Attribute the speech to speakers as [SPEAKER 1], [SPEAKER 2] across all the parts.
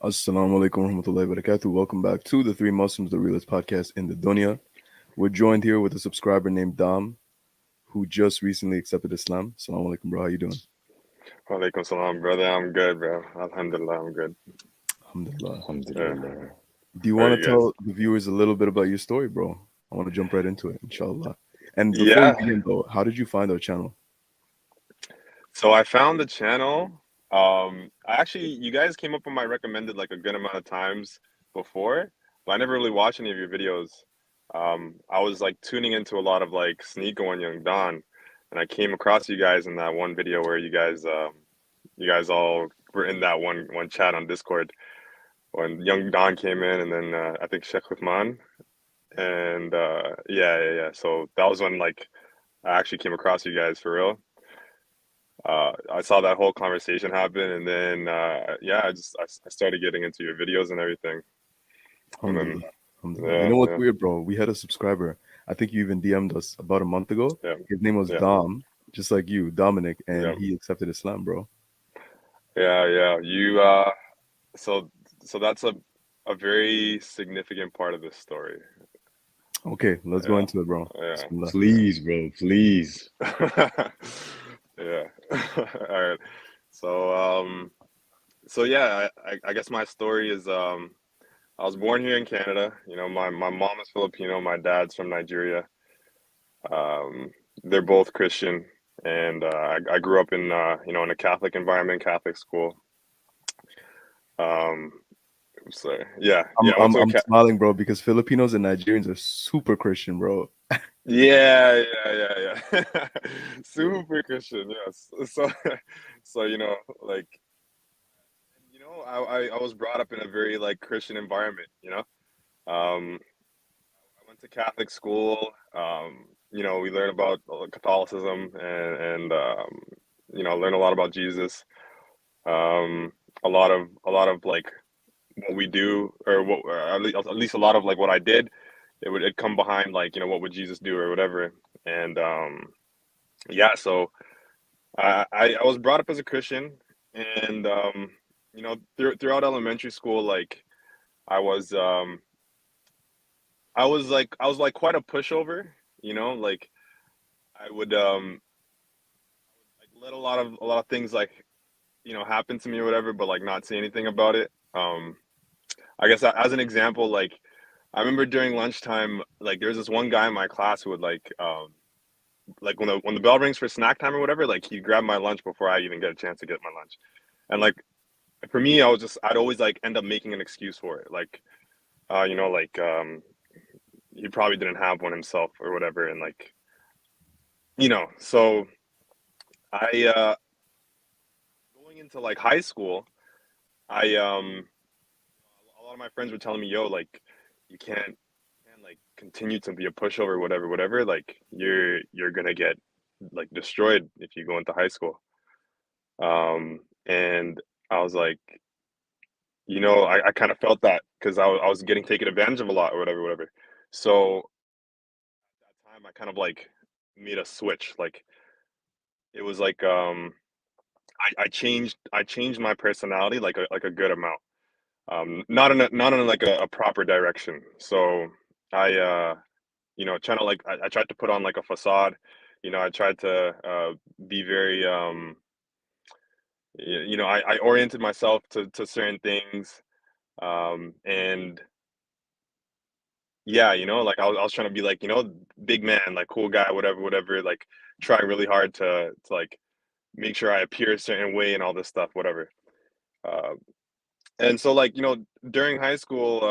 [SPEAKER 1] Assalamu alaikum warahmatullahi wabarakatuh. Welcome back to the Three Muslims, the realest podcast in the dunya. We're joined here with a subscriber named Dam, who just recently accepted Islam. Assalamu alaikum, bro. How you doing?
[SPEAKER 2] Walaikum salam, brother. I'm good, bro. Alhamdulillah, I'm good.
[SPEAKER 1] Alhamdulillah.
[SPEAKER 2] Yeah.
[SPEAKER 3] Alhamdulillah.
[SPEAKER 1] Do you
[SPEAKER 2] How are
[SPEAKER 1] want to
[SPEAKER 2] you guys?
[SPEAKER 1] tell the viewers a little bit about your story, bro? I want to jump right into it, inshallah. And before we
[SPEAKER 2] Yeah.
[SPEAKER 1] begin, though, how did you find our channel?
[SPEAKER 2] So I found the channel. You guys came up on my recommended like a good amount of times before, but I never really watched any of your videos. I was like tuning into a lot of like Sneeko and Young Don, and I came across you guys in that one video where you guys all were in that one chat on Discord when Young Don came in, and then I think Sheikh Uthman. And yeah. So that was when like I actually came across you guys for real. I saw that whole conversation happen, and then yeah, I started getting into your videos and everything. And then
[SPEAKER 1] Alhamdulillah. Alhamdulillah. You know what's
[SPEAKER 2] yeah,
[SPEAKER 1] weird, bro? We had a subscriber. I think you even DM'd us about a month ago.
[SPEAKER 2] yeah,
[SPEAKER 1] His name was
[SPEAKER 2] yeah,
[SPEAKER 1] Dom, just like you, Dominic, and
[SPEAKER 2] yeah,
[SPEAKER 1] he accepted Islam, bro.
[SPEAKER 2] yeah. So so that's a very significant part of this story.
[SPEAKER 1] Okay, let's go
[SPEAKER 2] Yeah,
[SPEAKER 1] into it, bro.
[SPEAKER 2] yeah,
[SPEAKER 1] Bismillah.
[SPEAKER 3] Please, bro, please.
[SPEAKER 2] yeah. All right. So so yeah, I guess my story is I was born here in Canada. You know, my mom is Filipino, my dad's from Nigeria. Um, they're both Christian, and I grew up in you know, in a Catholic environment, Catholic school. Um, so yeah,
[SPEAKER 1] I'm
[SPEAKER 2] yeah, I went
[SPEAKER 1] I'm
[SPEAKER 2] to a
[SPEAKER 1] I'm smiling, bro, because Filipinos and Nigerians are super Christian, bro.
[SPEAKER 2] yeah. Super Christian, yes. So so you know, like you know, I was brought up in a very like Christian environment, you know. I went to Catholic school. You know, we learned about Catholicism and you know, learn a lot about Jesus. Um, a lot of like what we do, or at least a lot of like what I did, it come behind like you know what would Jesus do or whatever. And yeah, so I was brought up as a Christian, and you know throughout elementary school, like I was um, I was like quite a pushover, you know, like I would like let a lot of things like you know happen to me or whatever, but like not say anything about it. I guess as an example, like I remember during lunchtime, like there's this one guy in my class who would like when the bell rings for snack time or whatever, like he'd grab my lunch before I even get a chance to get my lunch. And like for me, I'd always like end up making an excuse for it, like you know like he probably didn't have one himself or whatever, and like you know so I going into like high school, I a lot of my friends were telling me, yo, like you can't like continue to be a pushover, whatever. Like you're gonna get like destroyed if you go into high school. And I was like, you know, I kind of felt that because I was getting taken advantage of a lot or whatever. So at that time, I kind of like made a switch. Like it was like I changed my personality like a good amount. Not in like a proper direction. So I you know trying to like I tried to put on like a facade. You know, I tried to be very you know I oriented myself to certain things, and yeah, you know, like I was trying to be like you know big man, like cool guy, whatever, like trying really hard to like make sure I appear a certain way and all this stuff, whatever. Uh, and so like you know during high school,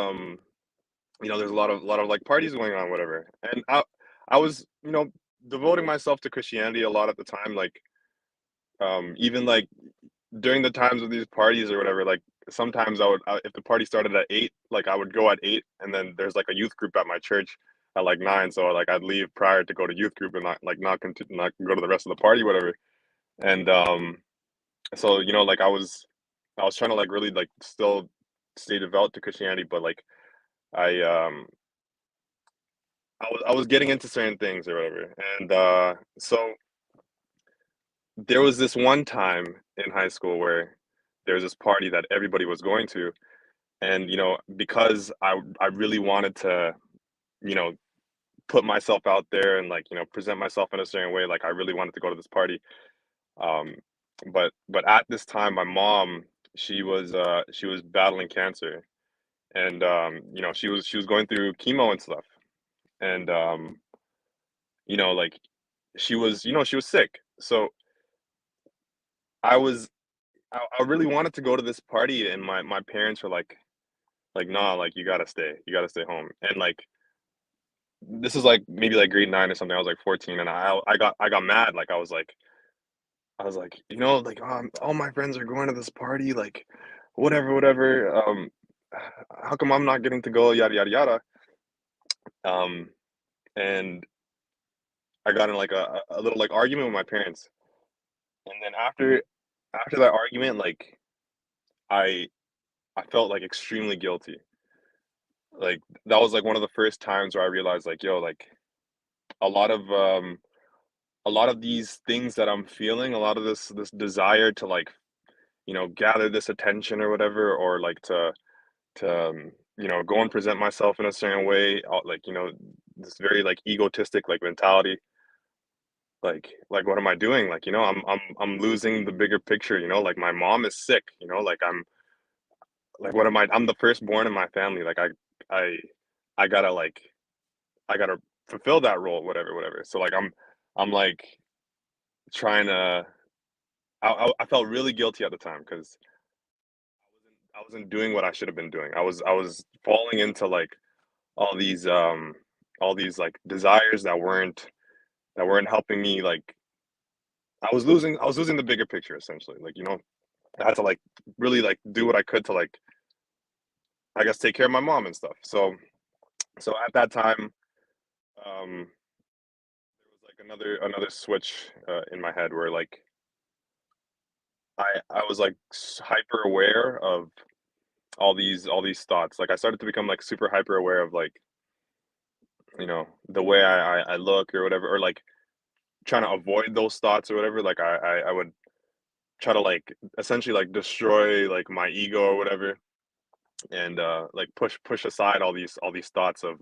[SPEAKER 2] you know, there's a lot of like parties going on, whatever. And I was, you know, devoting myself to Christianity a lot at the time. Like, even like during the times of these parties or whatever, like sometimes if the party started at 8, like I would go at 8, and then there's like a youth group at my church at like 9. So like I'd leave prior to go to youth group and not continue, not go to the rest of the party, whatever. And so you know, like I was trying to like really like still stay devout to Christianity, but like I I was getting into certain things or whatever. And so there was this one time in high school where there was this party that everybody was going to, And because I really wanted to, you know put myself out there and, like, present myself in a certain way, like I really wanted to go to this party. um but at this time, my mom, she was battling cancer, and she was going through chemo and stuff. And like, she was sick. So I was I really wanted to go to this party, and my parents were like, nah, like, you gotta stay home. And, like, this is like maybe like grade 9 or something. I was like 14, and I got mad. Like, I was like, like, all my friends are going to this party, like, whatever, whatever. How come I'm not getting to go? Yada yada yada. Um, and I got in like a little like argument with my parents, and then after that argument, like, I I felt like extremely guilty. Like, that was like one of the first times where I realized, like, yo, like, a lot of um a lot of these things that I'm feeling, a lot of this desire to, like, gather this attention or whatever, or like to go and present myself in a certain way, like, this very like egotistic like mentality. Like, what am I doing? Like, I'm losing the bigger picture. Like, my mom is sick. Like, I'm like, what am I? I'm the firstborn in my family. Like, I I gotta like I gotta fulfill that role, whatever, whatever. So, like, I'm like trying to. I felt really guilty at the time because I wasn't doing what I should have been doing. I was falling into like all these um all these like desires that weren't helping me. Like, I was losing the bigger picture, essentially. Like, I had to like really like do what I could to, like, I guess, take care of my mom and stuff. So at that time, um there was like another switch in my head where, like, I was like hyper aware of all these thoughts. Like, I started to become like super hyper aware of, like, the way I look or whatever, or like trying to avoid those thoughts or whatever. Like, I would try to like essentially like destroy like my ego or whatever, and like push aside all these thoughts of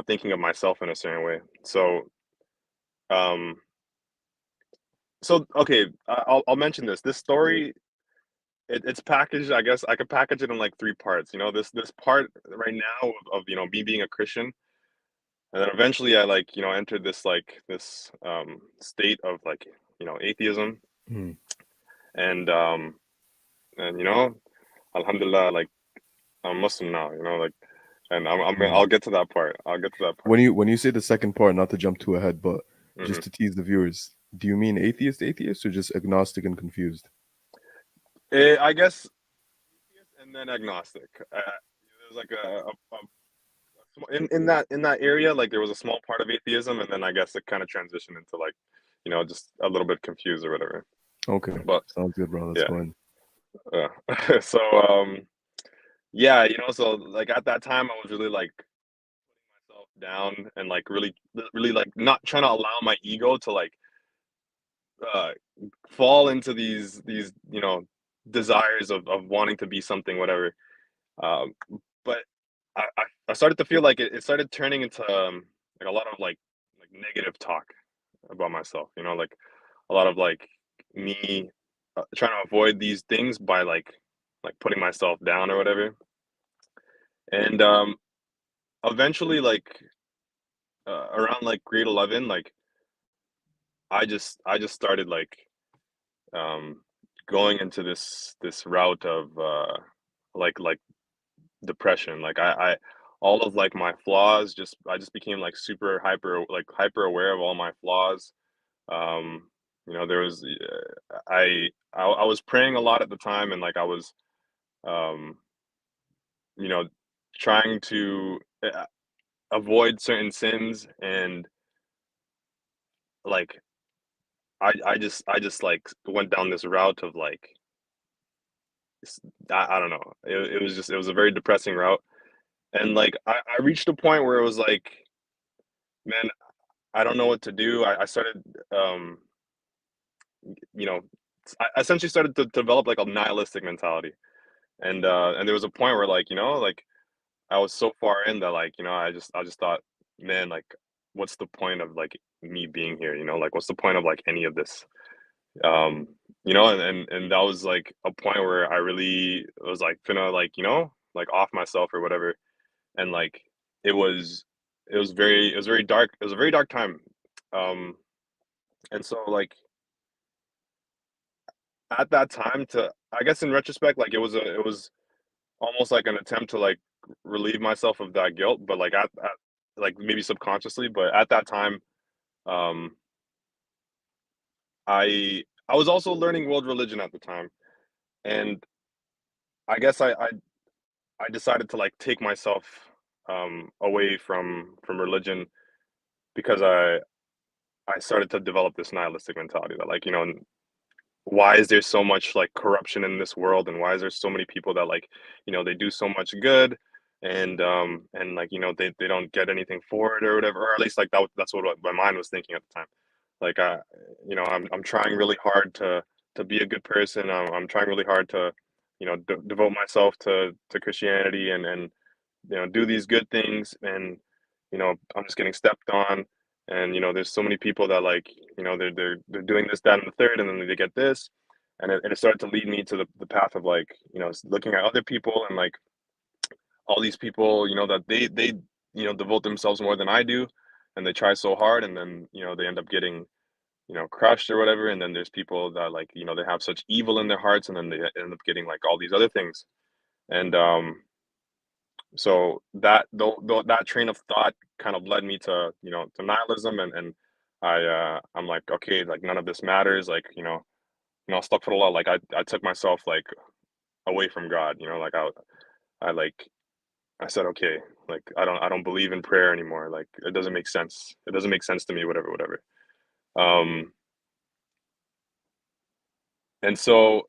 [SPEAKER 2] thinking of myself in a certain way. Um so okay, I'll mention this story. It's packaged. I guess I could package it in like three parts. This part right now of me being a Christian. And then eventually I, like, entered this state of, like, atheism.
[SPEAKER 1] Hmm.
[SPEAKER 2] And alhamdulillah, like, I'm Muslim now, like, and
[SPEAKER 1] Hmm.
[SPEAKER 2] I'll get to that part. I'll get to that part.
[SPEAKER 1] When you say the second part, not to jump too ahead, but just
[SPEAKER 2] Hmm.
[SPEAKER 1] to tease the viewers, do you mean atheist, or just agnostic and confused?
[SPEAKER 2] I guess atheist and then agnostic. There's like in that area, like, there was a small part of atheism, and then I guess it kind of transitioned into, like, just a little bit confused or whatever.
[SPEAKER 1] Okay,
[SPEAKER 2] But
[SPEAKER 1] sounds good, bro. Let's
[SPEAKER 2] yeah.
[SPEAKER 1] go in.
[SPEAKER 2] uh, so yeah, so like at that time I was really like myself down, and like really really like not trying to allow my ego to like uh fall into these desires of wanting to be something, whatever. um but I started to feel like it started turning into like a lot of like negative talk about myself, like a lot of like me trying to avoid these things by like putting myself down or whatever. And eventually, like, around like grade 11, like, I just started like um going into this route of like depression. Like, I all of like my flaws, just I just became like super hyper aware of all my flaws. um there was I was praying a lot at the time, and like I was um you know trying to avoid certain sins. And like I just like went down this route of like I don't know. It was a very depressing route. And like I reached a point where it was like, man, I don't know what to do. I started you know I essentially started to develop like a nihilistic mentality. And there was a point where, like, like, I was so far in that, like, I just thought, man, like, what's the point of, like, me being here? Like, what's the point of, like, any of this? Um, and that was like a point where I really was like finna, like, like, off myself or whatever. And like it was very dark. It was a very dark time. Um, and so, like, at that time, to I guess in retrospect, like, it was almost like an attempt to, like, relieve myself of that guilt, but like at like, maybe subconsciously, but at that time, um, I was also learning world religion at the time, and I guess I decided to, like, take myself away from religion because I started to develop this nihilistic mentality that, like, why is there so much, like, corruption in this world, and why is there so many people that, like, they do so much good, and like, they don't get anything for it or whatever, or at least, like, that's what my mind was thinking at the time. Like, I'm trying really hard to be a good person. I'm trying really hard to, devote myself to Christianity, and do these good things, and I'm just getting stepped on. And there's so many people that, like, they're doing this, that, and the third, and then they get this. And it started to lead me to the path of, like, looking at other people, and like, all these people, that they devote themselves more than I do, and they try so hard, and then they end up getting crushed or whatever. And then there's people that, like, they have such evil in their hearts, and then they end up getting, like, all these other things. And so that train of thought kind of led me to nihilism. And I'm like, okay, like, none of this matters, like, astaghfirullah, like, I took myself, like, away from God, like, I like I said, okay, like, I don't believe in prayer anymore, like, it doesn't make sense to me, whatever. um and so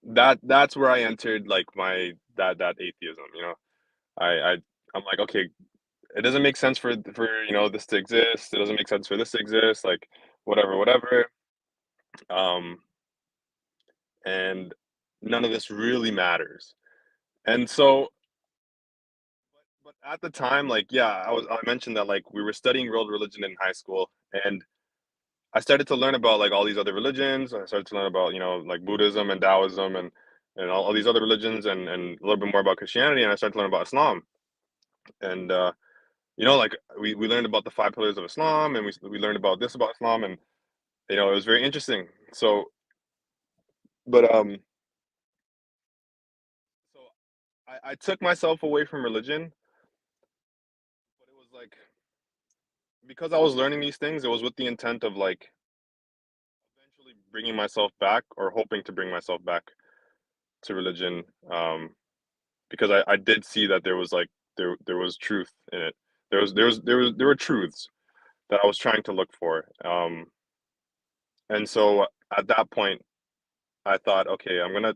[SPEAKER 2] that's where I entered, like, my that atheism. I I'm like, okay, it doesn't make sense for this to exist. It doesn't make sense for this to exist. Like, whatever. Um, and none of this really matters. And so, but at the time, like, yeah, I mentioned that, like, we were studying world religion in high school, and I started to learn about, like, all these other religions. I started to learn about, like, Buddhism and Taoism, and all these other religions, and a little bit more about Christianity. And I started to learn about Islam. And like, we learned about the five pillars of Islam, and we learned about this about Islam. And it was very interesting. So, but so I took myself away from religion, but it was like, because I was learning these things, it was with the intent of, like, eventually bringing myself back, or hoping to bring myself back to religion. Because I did see that there was, like, there was truth in it. There were truths that I was trying to look for. And so at that point, I thought, okay, I'm gonna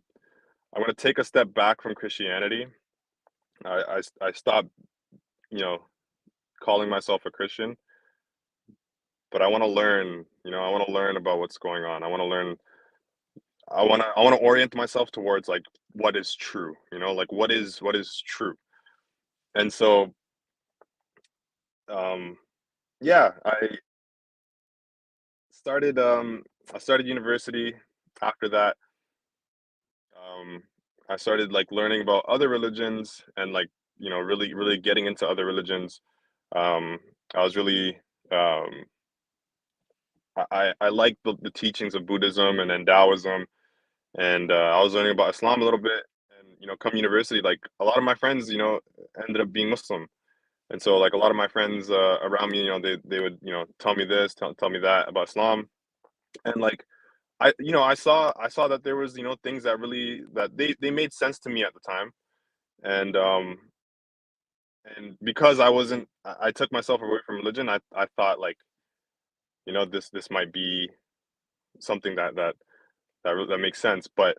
[SPEAKER 2] take a step back from Christianity. I stopped, you know, calling myself a Christian, but I want to learn. I want to learn about what's going on. I want to learn. I want to orient myself towards, like, what is true. Like, what is true. And so, um, yeah, started um, I started university. After that, um, I started, like, learning about other religions, and, like, really really getting into other religions. Um, I was really um, I like the teachings of Buddhism and then Taoism, and I was learning about Islam a little bit. And come university, like, a lot of my friends, ended up being Muslim. And so, like, a lot of my friends around me, they would tell me this, tell me that about Islam. And, like, I saw that there was things that really that they made sense to me at the time. And because I took myself away from religion, I thought, like, this might be something that makes sense. But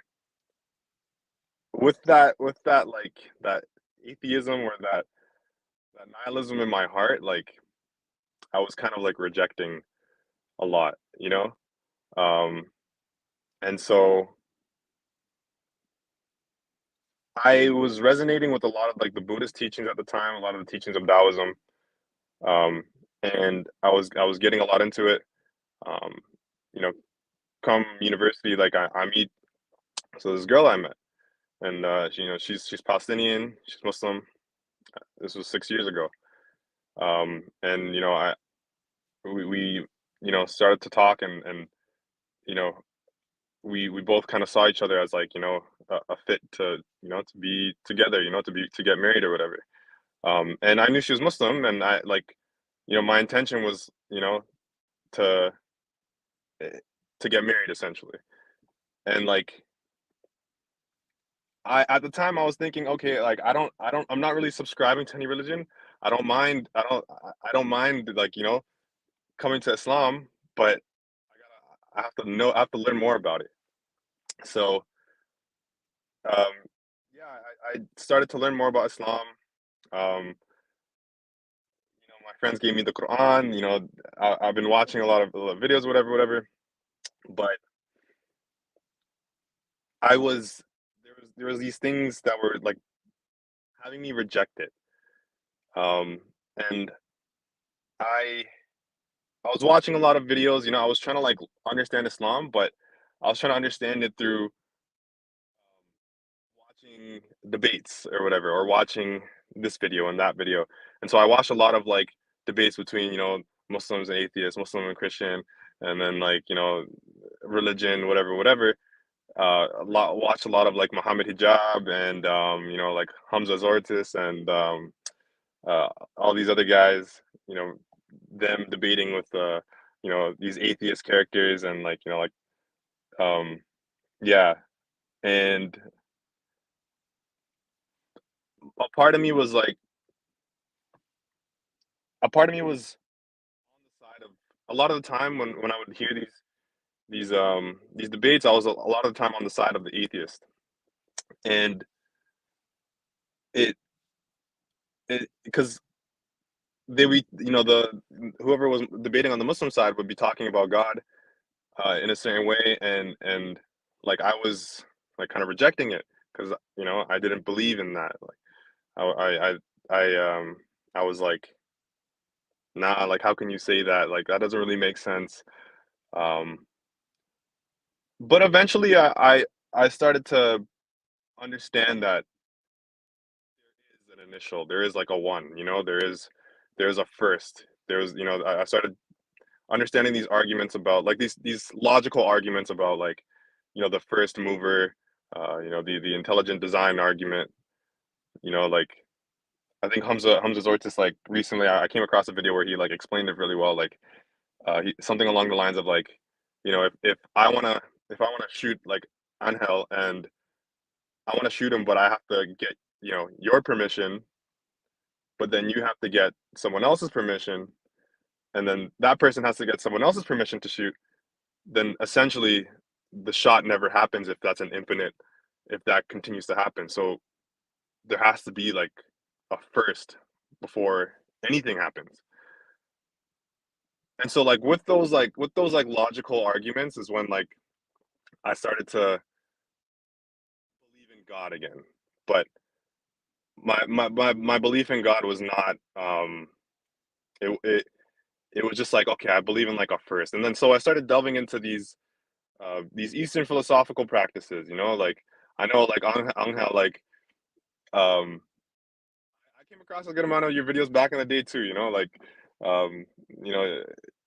[SPEAKER 2] with that, like, that atheism, or that nihilism in my heart, like, I was kind of, like, rejecting a lot, um and so I was resonating with a lot of like the Buddhist teachings at the time, a lot of the teachings of Taoism, um, and I was getting a lot into it. Um, you know, come university, like I meet this girl I met, and she's Palestinian, she's Muslim. This was 6 years ago, and we started to talk, and you know we both kind of saw each other as like a fit to to be together, to get married or whatever. And I knew she was Muslim, and I like my intention was to eh, to get married essentially. And like I at the time I was thinking, okay, like I'm not really subscribing to any religion. I don't mind like coming to Islam, but I have to learn more about it. So um yeah, I started to learn more about Islam. um my friends gave me the Quran. I've been watching a lot of videos, whatever. But I was there was these things that were like having me reject it. Um, and I I was watching a lot of videos. I was trying to like understand Islam, but I was trying to understand it through watching debates or whatever, or watching this video and that video. And so I watched a lot of like debates between Muslims and atheists, Muslim and Christian, and then like religion, whatever. Watched a lot of like Muhammad Hijab and like Hamza Zortis and all these other guys. Them debating with these atheist characters, and um yeah. And a part of me was like a part of me was on the side of a lot of the time when I would hear these debates, I was a lot of the time on the side of the atheist. And it it because they we the whoever was debating on the Muslim side would be talking about God in a certain way, and like I was like kind of rejecting it because I didn't believe in that. Like I I was like, nah, like how can you say that? Like that doesn't really make sense. Um, but eventually, I started to understand that there is an initial, there is like a one, there is a first. There's I started understanding these arguments about like these logical arguments about like the first mover, the intelligent design argument. Like I think Hamza Ortiz, like recently I came across a video where he like explained it really well. Like something along the lines of like if I want to shoot like Anghel, and I want to shoot him, but I have to get your permission, but then you have to get someone else's permission, and then that person has to get someone else's permission to shoot. Then essentially the shot never happens if that's an infinite, if that continues to happen. So there has to be like a first before anything happens. And so like with those like logical arguments is when like I started to believe in God again. But my belief in God was not it it was just like, okay, I believe in like a first. And then so I started delving into these Eastern philosophical practices, like I know like Anghel, like um I came across a good amount of your videos back in the day too, like um you know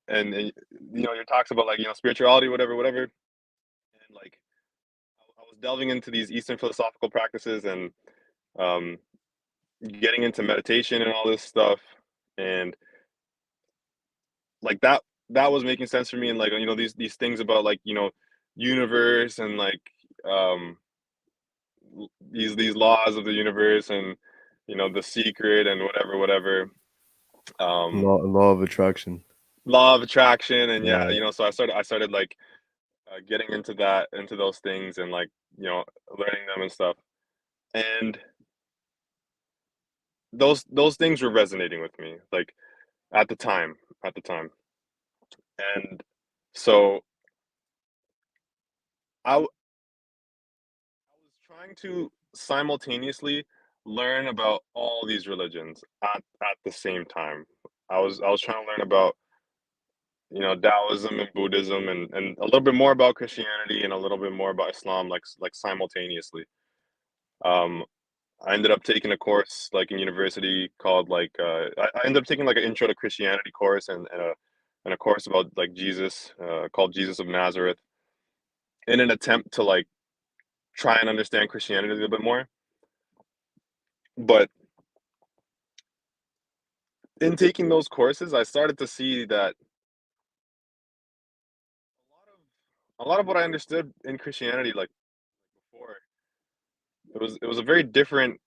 [SPEAKER 2] and your talks about like spirituality, whatever. And like I was delving into these Eastern philosophical practices, and um getting into meditation and all this stuff. And like that was making sense for me. And like these things about like universe, and like um these laws of the universe, and the secret, and whatever. um
[SPEAKER 1] Law of attraction.
[SPEAKER 2] Law of attraction. And yeah,
[SPEAKER 1] Right.
[SPEAKER 2] so I started like getting into that, into those things, and like learning them and stuff. And those things were resonating with me, like at the time. And so I was trying to simultaneously learn about all these religions at the same time. I was trying to learn about, Taoism and Buddhism, and a little bit more about Christianity and a little bit more about Islam, like simultaneously. Um, I ended up taking a course like in university called I ended up taking like an intro to Christianity course, and a course about like Jesus, called Jesus of Nazareth, in an attempt to like try and understand Christianity a little bit more. But in taking those courses, I started to see that a lot of what I understood in Christianity, like before, it was a very different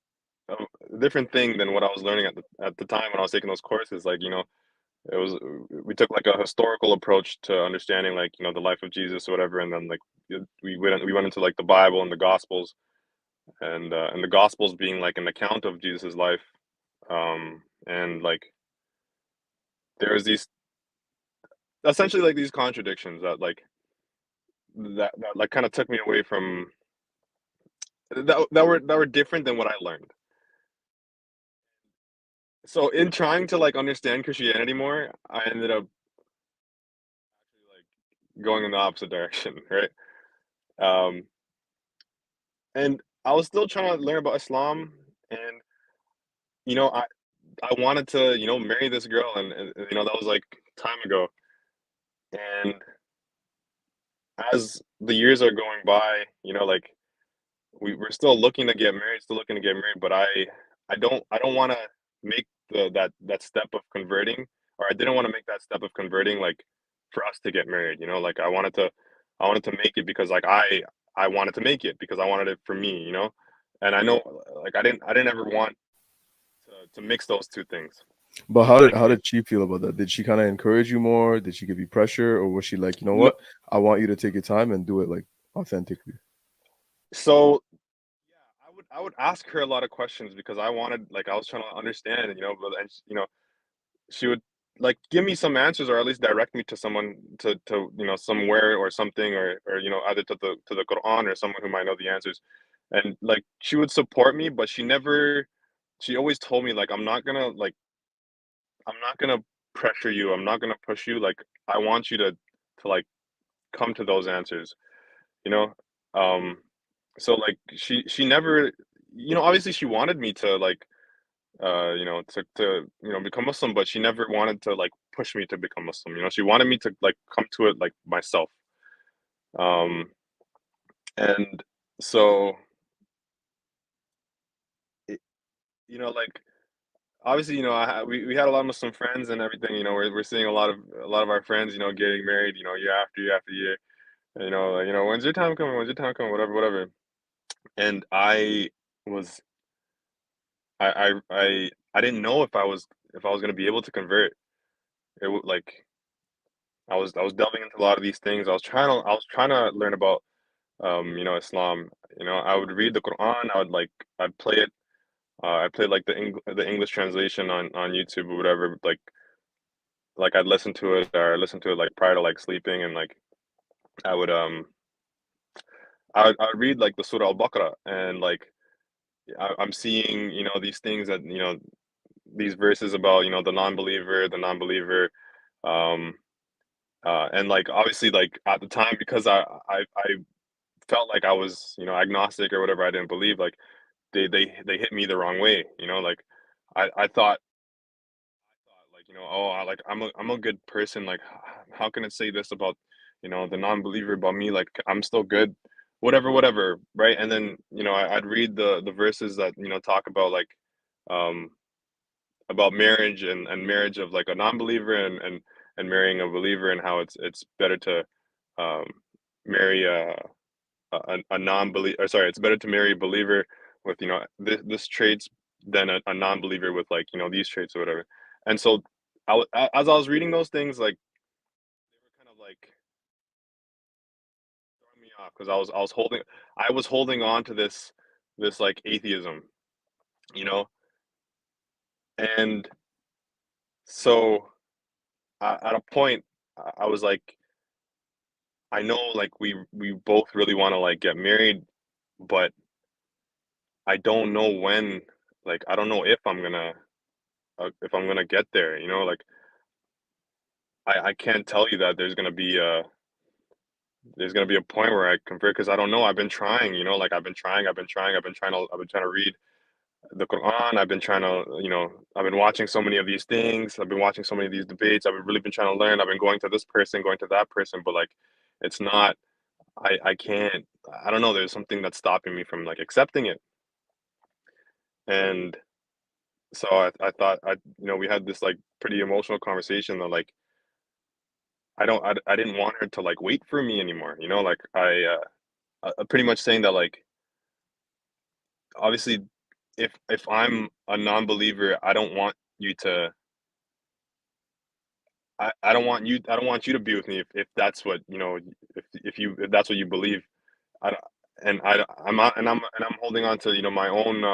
[SPEAKER 2] thing than what I was learning at the time when I was taking those courses. Like, it was we took like a historical approach to understanding, like, the life of Jesus or whatever, and then like we went into like the Bible and the Gospels, and the Gospels being like an account of Jesus's life, and like there was these essentially like these contradictions that like kind of took me away from that were different than what I learned. So in trying to like understand Christianity more, I ended up like going in the opposite direction, right? Um, and I was still trying to learn about Islam, and you know, I I wanted to marry this girl, and that was like time ago. And as the years are going by, like we're still looking to get married, still looking to get married, but I don't want to make that step of converting, or I didn't want to make that step of converting like for us to get married. Like I wanted to make it because like I wanted to make it because I wanted it for me. And I know like I didn't ever want to mix those two things.
[SPEAKER 1] But how did
[SPEAKER 2] Like
[SPEAKER 1] how did she feel about that? Did she kind of encourage you more? Did she give you pressure, or was she like, you know
[SPEAKER 2] no,
[SPEAKER 1] what? I want you to take your time and do it like authentically.
[SPEAKER 2] so yeah, I would ask her a lot of questions because I was trying to understand, but and she would like give me some answers, or at least direct me to someone, to somewhere or something, or either to the Quran or someone who might know the answers. And like she would support me, but she always told me like I'm not gonna pressure you, I'm not gonna push you, like I want you to like come to those answers, you know um so like she never, obviously she wanted me to like become Muslim, but she never wanted to like push me to become Muslim. She wanted me to like come to it like myself. Um, and so, it, like obviously, we had a lot of Muslim friends and everything. We're seeing a lot of our friends, getting married, year after year after year. And, like, when's your time coming? When's your time coming? Whatever, whatever. And was, I didn't know if I was gonna be able to convert. Like I was delving into a lot of these things. I was trying to learn about Islam. I would read the Quran. I'd play it. I played like the English translation on YouTube or whatever. Like I'd listen to it, or listen to it like prior to like sleeping, and like I would um I would read like the Surah Al-Baqarah, and like I'm seeing these things that these verses about the non-believer, um and like obviously like at the time, because I felt like I was, agnostic or whatever. I didn't believe, like they hit me the wrong way. Like I thought like, I'm a good person. Like how can it say this about the non-believer about me? Like I'm still good, whatever, whatever, right? And then I'd read the verses that talk um about marriage, and marriage of like a non-believer, and marrying a believer, and how it's better to um marry a non-believer, or sorry, it's better to marry a believer with this traits than a non-believer with like these traits or whatever. And so as I was reading those things, like they were kind of like throwing me off, because I was holding on to this like atheism, you know and so at a point I was like, I know like we both really want to like get married, but I don't know when, like, I don't know if I'm gonna get there, you know, like I can't tell you that there's gonna be a point where I convert because I don't know. I've been trying, you know, like I've been trying to read the Quran. I've been trying to, you know, I've been watching so many of these things. I've been watching so many of these debates. Really been trying to learn. I've been going to this person, going to that person, but like it's not I can't I don't know, there's something that's stopping me from like accepting it. And so I thought you know, we had this like pretty emotional conversation that like I didn't want her to like wait for me anymore, you know, like pretty much saying that like obviously if I'm a non-believer, I don't want you to I don't want you to be with me if that's what you know if that's what you believe. I don't- and I I'm not, and I'm holding on to you know my own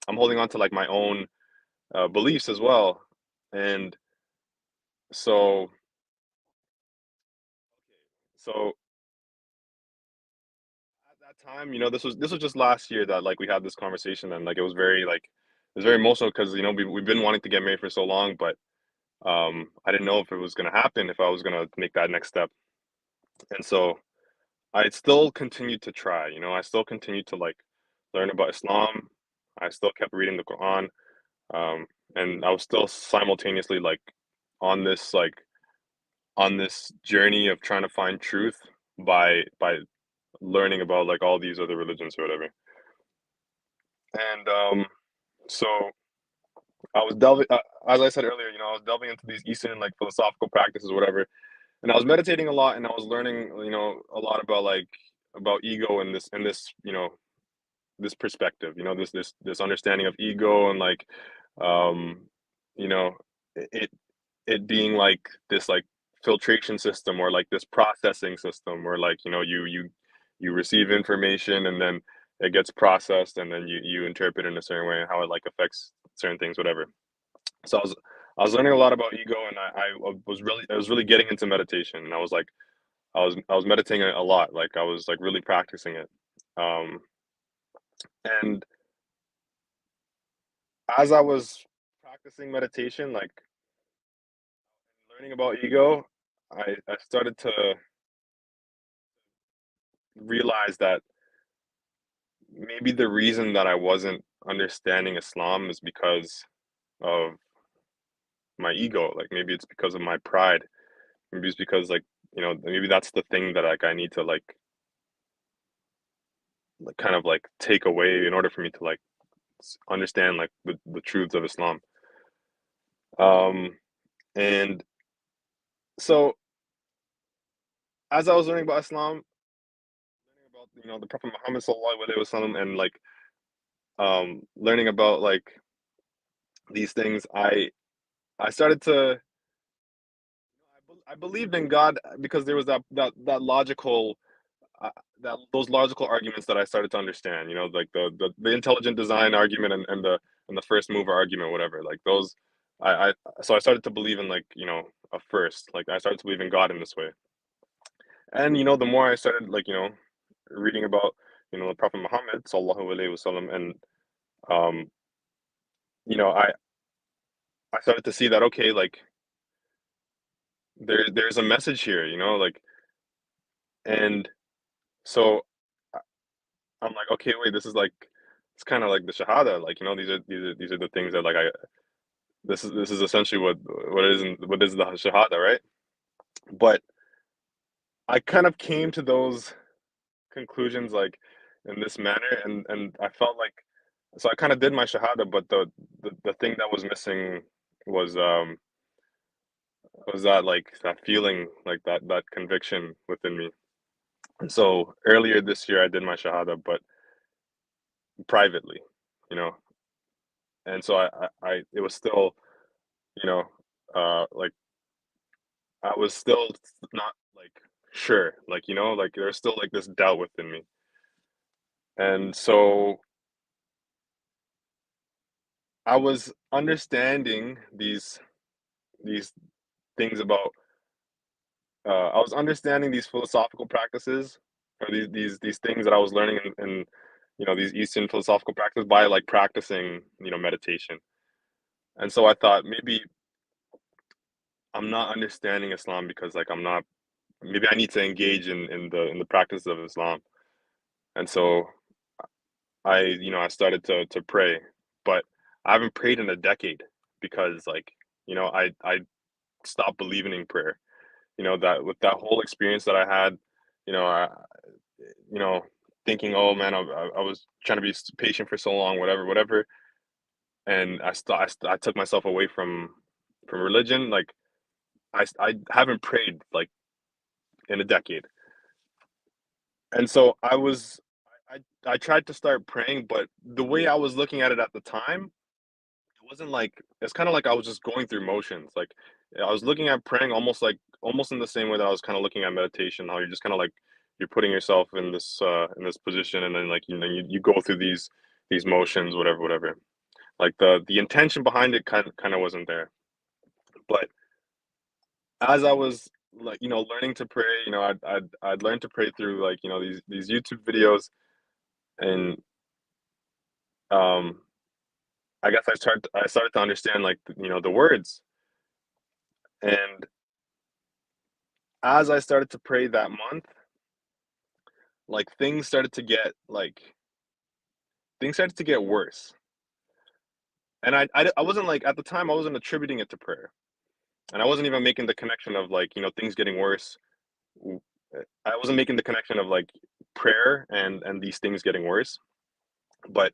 [SPEAKER 2] I'm holding on to like my own beliefs as well. And so so at that time, you know, this was just last year that like we had this conversation, and like it was very emotional because you know we've been wanting to get married for so long, but I didn't know if it was gonna happen, if I was gonna make that next step. And so I still continued to try, you know, I still continued to like learn about Islam. I still kept reading the Quran. And I was still simultaneously like on this like on this journey of trying to find truth by learning about like all these other religions or whatever. And so I was delving, as I said earlier, you know, I was delving into these Eastern like philosophical practices or whatever, and I was meditating a lot, and I was learning, you know, a lot about like about ego and this you know this perspective, you know, this understanding of ego and like um you know it it being like this like filtration system or like this processing system where like you know you receive information and then it gets processed and then you interpret it in a certain way and how it like affects certain things, whatever. So I was learning a lot about ego, and I was really getting into meditation, and I was like I was meditating a lot, like I was like really practicing it. Um and as I was practicing meditation, like learning about ego, I started to realize that maybe the reason that I wasn't understanding Islam is because of my ego. Like maybe it's because of my pride. Maybe it's because like, you know, maybe that's the thing that like I need to like kind of like take away in order for me to like understand like the truths of Islam. Um and so as I was learning about Islam, learning about you know the Prophet Muhammad sallallahu alaihi wasallam and like learning about like these things, I started to I believed in God because there was that logical that those logical arguments that I started to understand. You know, like the intelligent design argument and the first mover argument, whatever. Like those, I so I started to believe in like you know a first. Like I started to believe in God in this way. And you know, the more I started like you know reading about you know the Prophet Muhammad sallallahu alaihi wasallam, and um, you know I started to see that okay, like there's a message here. You know, like and so I'm like, okay, wait, this is like it's kind of like the Shahada, like you know, these are the things that like I this is essentially what is the Shahada, right? But I kind of came to those conclusions like in this manner, and I felt like so I kind of did my Shahada, but the thing that was missing was um was that like that feeling like that conviction within me. And so earlier this year I did my Shahada, but privately, you know, and so I it was still you know like I was still not like sure, like you know, like there's still like this doubt within me, and so I was understanding these things about I was understanding these philosophical practices or these things that I was learning these Eastern philosophical practices by like practicing, meditation. And so I thought maybe I'm not understanding Islam because like I'm not maybe I need to engage in the practice of Islam. And so I started to pray, but I haven't prayed in a decade because like, I stopped believing in prayer. That with that whole experience that I had, you know, I, you know, thinking, oh man, I was trying to be patient for so long, whatever, and I took myself away from religion. Like I haven't prayed like in a decade, and so I tried to start praying, but the way I was looking at it at the time, it wasn't like it's kind of like I was just going through motions. Like I was looking at praying almost in the same way that I was kind of looking at meditation. How you're just kind of like you're putting yourself in this position, and then like you go through these motions, whatever. Like the intention behind it kind of wasn't there. But as I was like learning to pray, I'd learned to pray through like these YouTube videos, and um I guess I started to understand like the words. And as I started to pray that month, like things started to get worse. And I wasn't like at the time I wasn't attributing it to prayer, and I wasn't even making the connection of like things getting worse. I wasn't making the connection of like prayer and these things getting worse, but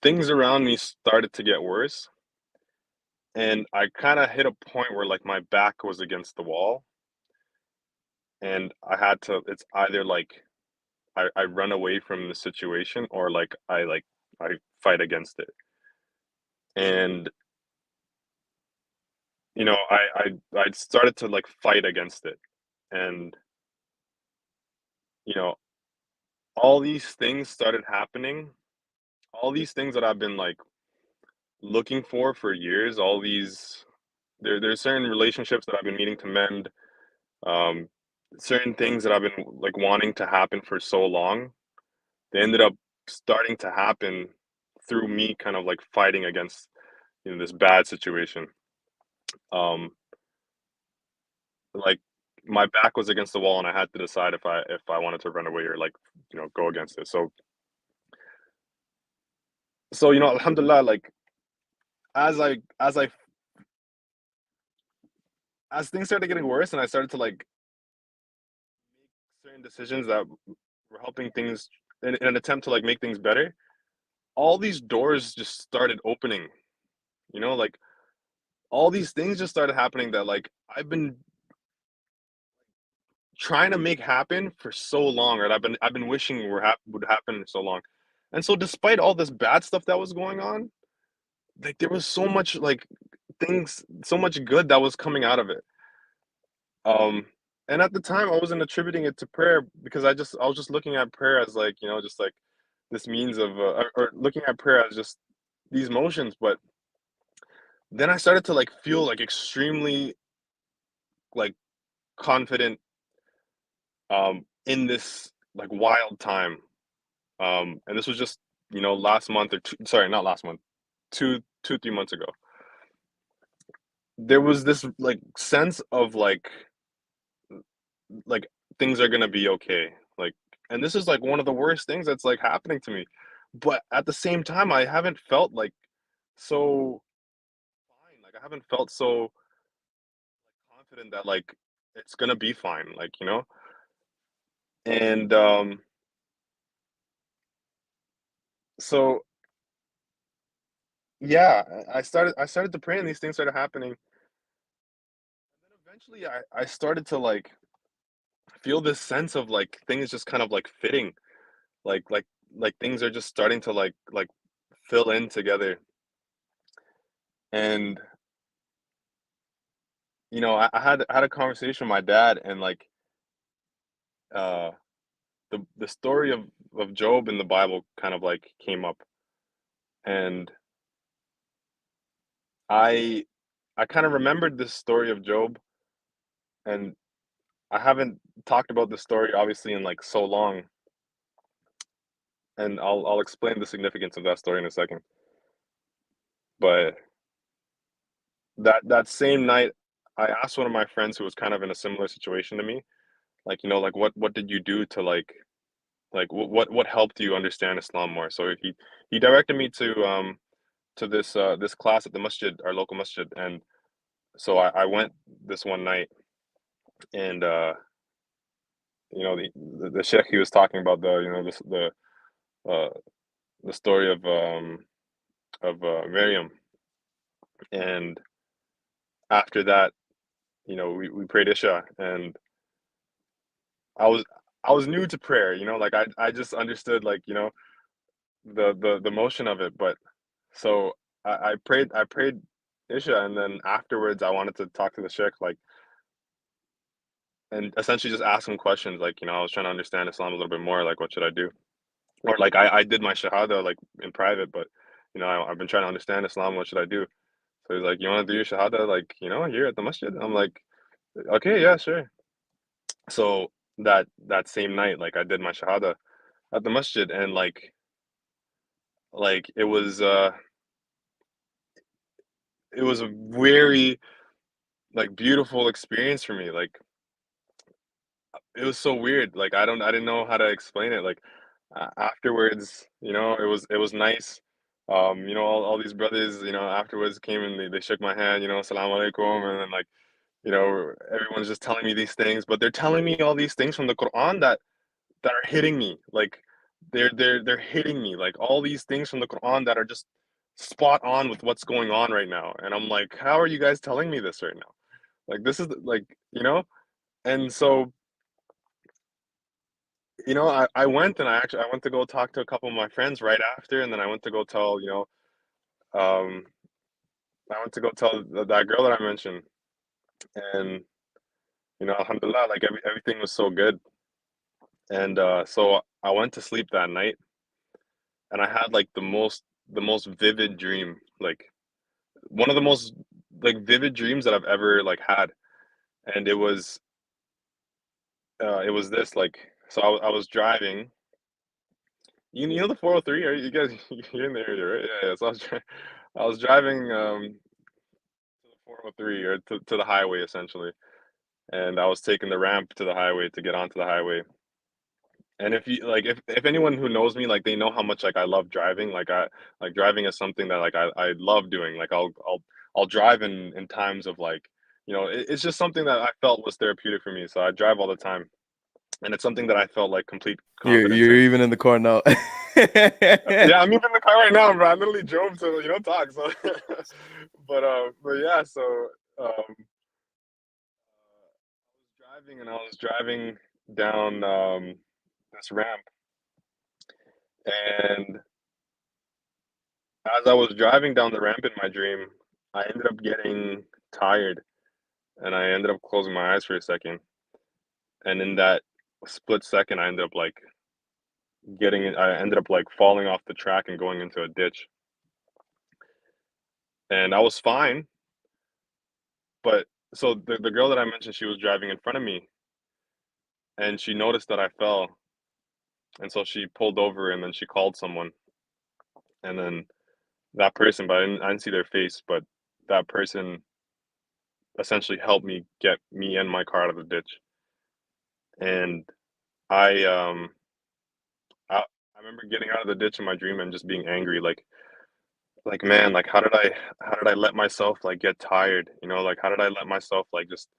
[SPEAKER 2] things around me started to get worse, and I kind of hit a point where like my back was against the wall, and I had to. It's either like I run away from the situation or I fight against it. And I started to like fight against it. And you know, all these things started happening. All these things that I've been like looking for years, all these there's certain relationships that I've been needing to mend, um, certain things that I've been like wanting to happen for so long. They ended up starting to happen through me kind of like fighting against this bad situation. Um, like my back was against the wall, and I had to decide if I wanted to run away or like go against it. So Alhamdulillah, like as I as I as things started getting worse, and I started to like make certain decisions that were helping things in an attempt to like make things better. All these doors just started opening. Like all these things just started happening that like I've been trying to make happen for so long, right? I've been wishing would happen so long. And so despite all this bad stuff that was going on, like there was so much like things, so much good that was coming out of it. Um and at the time I wasn't attributing it to prayer because I was just looking at prayer as like, just like this means of or looking at prayer as just these motions, but then I started to like feel like extremely like confident in this like wild time. And this was just last month or two, sorry, not last month, 3 months ago. There was this like sense of like things are gonna be okay. Like, and this is like one of the worst things that's like happening to me. But at the same time, I haven't felt like so fine. Like I haven't felt so confident that like it's gonna be fine. And so yeah, I started to pray and these things started happening. And then eventually I started to like feel this sense of like things just kind of like fitting, like like like things are just starting to like fill in together. And I had a conversation with my dad, and like uh the story of Job in the Bible kind of like came up, and I I kind of remembered this story of Job, and I haven't talked about this story obviously in like so long. and I'll explain the significance of that story in a second. But that same night, I asked one of my friends who was kind of in a similar situation to me, like, like what did you do to like what helped you understand Islam more? So he directed me to this class at the Masjid, our local Masjid, and so I went this one night, and the sheikh, he was talking about uh the story of Miriam, and after that, we prayed Isha, and I was I was new to prayer, like I just understood, like, the motion of it, but so I prayed Isha, and then afterwards I wanted to talk to the sheikh, like, and essentially just ask him questions, like, I was trying to understand Islam a little bit more, like what should I do? Or like I did my Shahada like in private, but I've been trying to understand Islam, what should I do? So he's like, you want to do your Shahada, like, here at the Masjid? I'm like, okay, yeah, sure. So that same night, like, I did my Shahada at the Masjid, and like it was a very like beautiful experience for me. Like, it was so weird. Like, I didn't know how to explain it. Like, afterwards, it was nice. All these brothers, afterwards came and they shook my hand, salam alaikum, and then, like, everyone's just telling me these things, but they're telling me all these things from the Quran that are hitting me. Like, they're hitting me. Like, all these things from the Quran that are just spot on with what's going on right now. And I'm like, how are you guys telling me this right now? Like, this is like, and so, I went, and I went to go talk to a couple of my friends right after, and then I went to go tell, um I went to go tell that girl that I mentioned, and alhamdulillah, like, everything was so good. And so I went to sleep that night, and I had like the most vivid dream, like one of the most like vivid dreams that I've ever like had. And it was this, like, so I was driving. You know the 403? Are you guys you're in the area, right? Yeah, yeah. So I was driving to the 403, or to the highway essentially, and I was taking the ramp to the highway to get onto the highway. And if you like, if anyone who knows me, like, they know how much like I love driving. Like, I like driving is something that like I love doing. Like, I'll drive in times of like, it's just something that I felt was therapeutic for me. So I drive all the time, and it's something that I felt like complete confidence
[SPEAKER 1] You're
[SPEAKER 2] in.
[SPEAKER 1] even in the car now.
[SPEAKER 2] Yeah, I'm even in the car right now, bro. I literally drove to talk. So, but yeah, so I was driving down this ramp, and as I was driving down the ramp in my dream, I ended up getting tired, and I ended up closing my eyes for a second. And in that split second, I ended up like falling off the track and going into a ditch. And I was fine, but so the girl that I mentioned, she was driving in front of me, and she noticed that I fell. And so she pulled over, and then she called someone. And then that person, but I didn't see their face, but that person essentially helped me get me and my car out of the ditch. And I um I remember getting out of the ditch in my dream and just being angry, like, man, like, how did I let myself like get tired? Like, how did I let myself like just,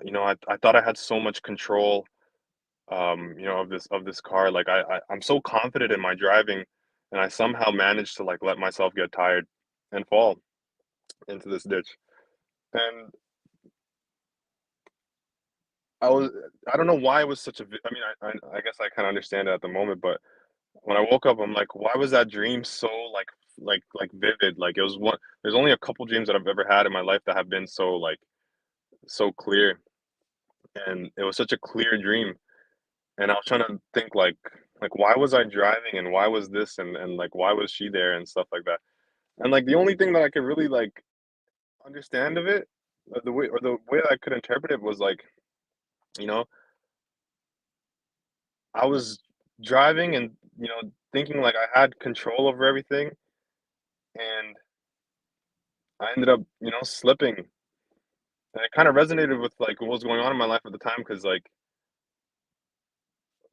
[SPEAKER 2] I thought I had so much control, of this car. Like, I'm so confident in my driving, and I somehow managed to like let myself get tired and fall into this ditch. And I was I don't know why it was such a I mean, I guess I kind of understand it at the moment, but when I woke up, I'm like, why was that dream so like vivid? Like, it was one. There's only a couple dreams that I've ever had in my life that have been so like so clear, and it was such a clear dream. And I was trying to think like why was I driving, and why was this, and like why was she there and stuff like that. And like the only thing that I could really like understand of it, the way that I could interpret it was like, you know, I was driving and, thinking like I had control over everything, and I ended up, slipping. And it kind of resonated with like what was going on in my life at the time because like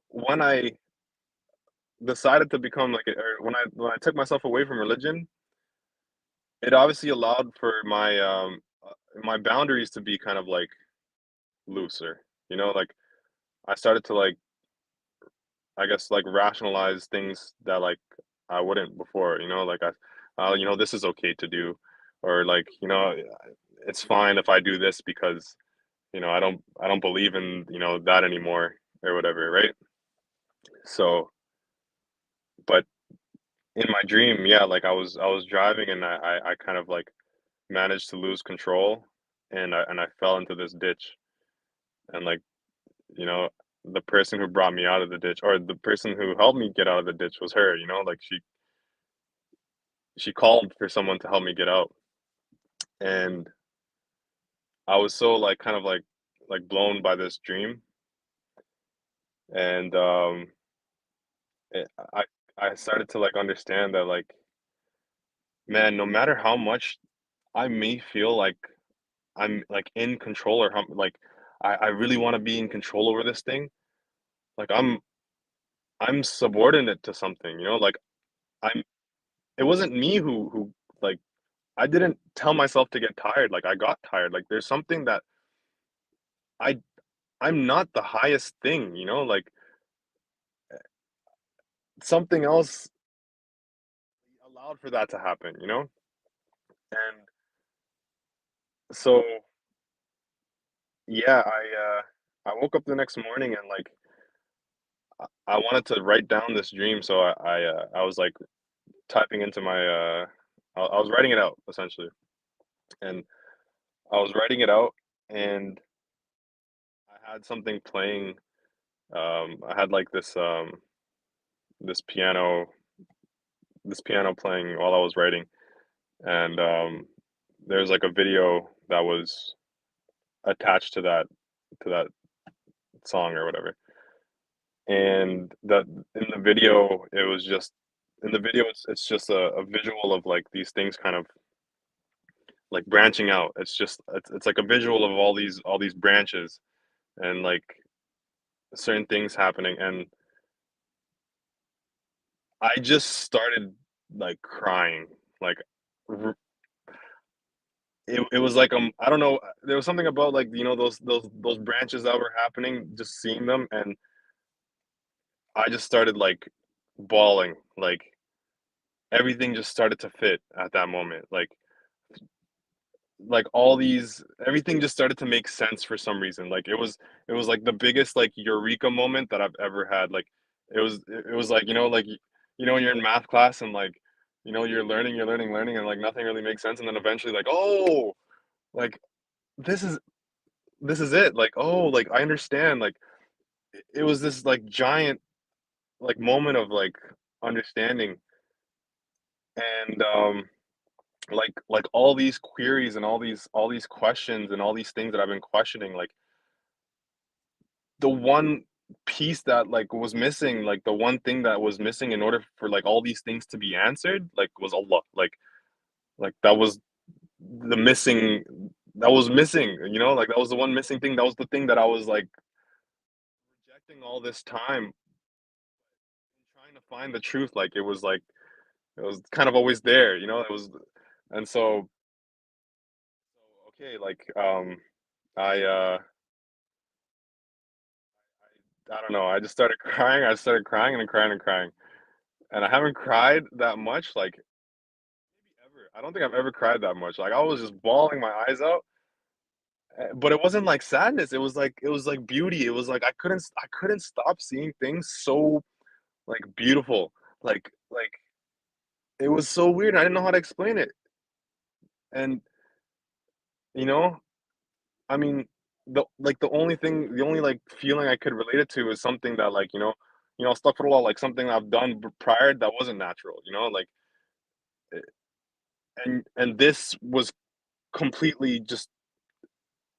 [SPEAKER 2] when I decided to become like, or when I took myself away from religion, it obviously allowed for my boundaries to be kind of like looser. Like I started to like, I guess, like rationalize things that like I wouldn't before. Like this is okay to do, or like it's fine if I do this because I don't believe in that anymore or whatever, right? So, but in my dream, yeah, like I was driving and I kind of like managed to lose control, and I fell into this ditch, and like you know the person who brought me out of the ditch, or the person who helped me get out of the ditch, was her. Like she called for someone to help me get out, and I was so like kind of like blown by this dream, and it, I started to like understand that like, man, no matter how much I may feel like I'm like in control, or how like I really want to be in control over this thing, like I'm subordinate to something, like I'm it wasn't me who like I didn't tell myself to get tired, like I got tired. Like there's something that I I'm not the highest thing, like something else allowed for that to happen. And so yeah, I woke up the next morning and like I wanted to write down this dream, so I was like typing into my I was writing it out essentially, and I was writing it out, and I had something playing. I had like this piano this piano playing while I was writing, and there's like a video that was attached to that song or whatever. And that in the video, it's just a visual of like these things kind of like branching out. It's like a visual of all these branches, and like certain things happening, and I just started like crying. Like r- it was like I don't know, there was something about like those branches that were happening, just seeing them, and I just started like bawling. Like everything just started to fit at that moment. Like all these everything just started to make sense for some reason. Like it was like the biggest like eureka moment that I've ever had. Like it was like like when you're in math class and like you're learning, and like nothing really makes sense, and then eventually like, oh, like this is this is it. Like, oh, like I understand. Like it was this like giant like moment of like understanding, and like all these queries and all these questions and all these things that I've been questioning, like the one piece that like was missing, like the one thing that was missing in order for like all these things to be answered, like was Allah. Like that was the missing that was missing, like that was the one missing thing. That was the thing that I was like rejecting all this time, trying to find the truth. Like it was kind of always there, it was. And so okay, like I don't know, I just started crying. I started crying and crying and crying, and I haven't cried that much, like, maybe ever. I don't think I've ever cried that much. Like, I was just bawling my eyes out, but it wasn't like sadness. It was like beauty. It was like I couldn't stop seeing things so like beautiful. Like it was so weird. I didn't know how to explain it, and you know, I mean, the only like feeling I could relate it to is something that like astaghfirullah, like something I've done prior that wasn't natural. Like, eh, and this was completely just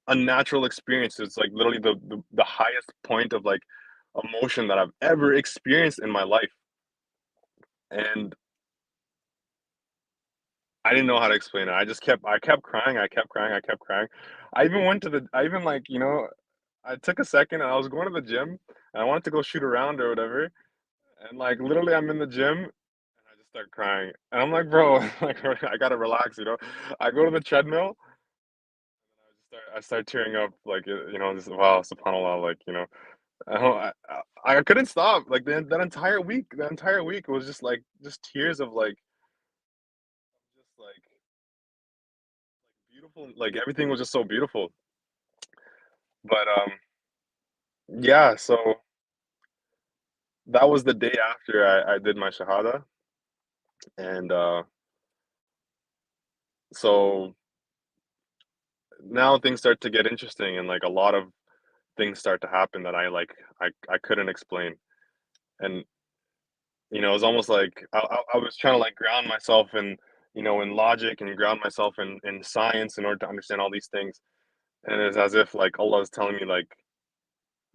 [SPEAKER 2] a natural experience. It's like literally the highest point emotion that I've ever experienced in my life. And I didn't know how to explain it. I kept crying, I kept crying, I kept crying. I even like, I took a second and I was going to the gym and I wanted to go shoot around or whatever. And like literally I'm in the gym and I just start crying. And I'm like, bro, like I gotta relax. I go to the treadmill and I start tearing up like just wow, subhanAllah, like, I don't I couldn't stop. Like that entire week was just tears of like just like beautiful, like everything was just so beautiful. But yeah, so that was the day after I did my Shahada. And so now things start to get interesting and like a lot of things start to happen that I couldn't explain. And it was almost like I was trying to like ground myself in logic and ground myself in science in order to understand all these things. And it's as if like Allah is telling me like,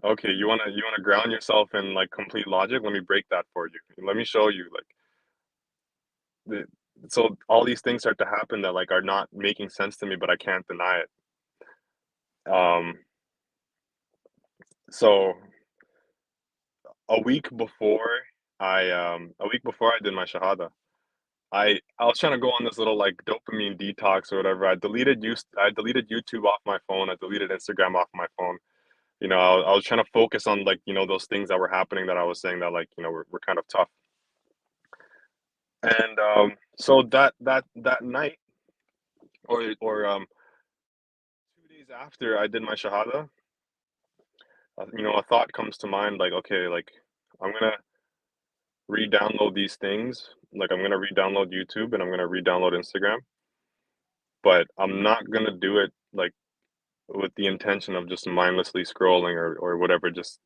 [SPEAKER 2] okay, you wanna ground yourself in like complete logic? Let me break that for you. Let me show you like the so all these things start to happen that like are not making sense to me, but I can't deny it. Um, so a week before I did my Shahada, I was trying to go on this little like dopamine detox or whatever. I deleted YouTube off my phone. I deleted Instagram off my phone. I was trying to focus on like those things that were happening that I was saying that like were kind of tough. And so that night or 2 days after I did my Shahada, a thought comes to mind like, okay, like I'm gonna re-download these things. Like I'm gonna re-download YouTube and I'm gonna re-download Instagram, but I'm not gonna do it like with the intention of just mindlessly scrolling or whatever, just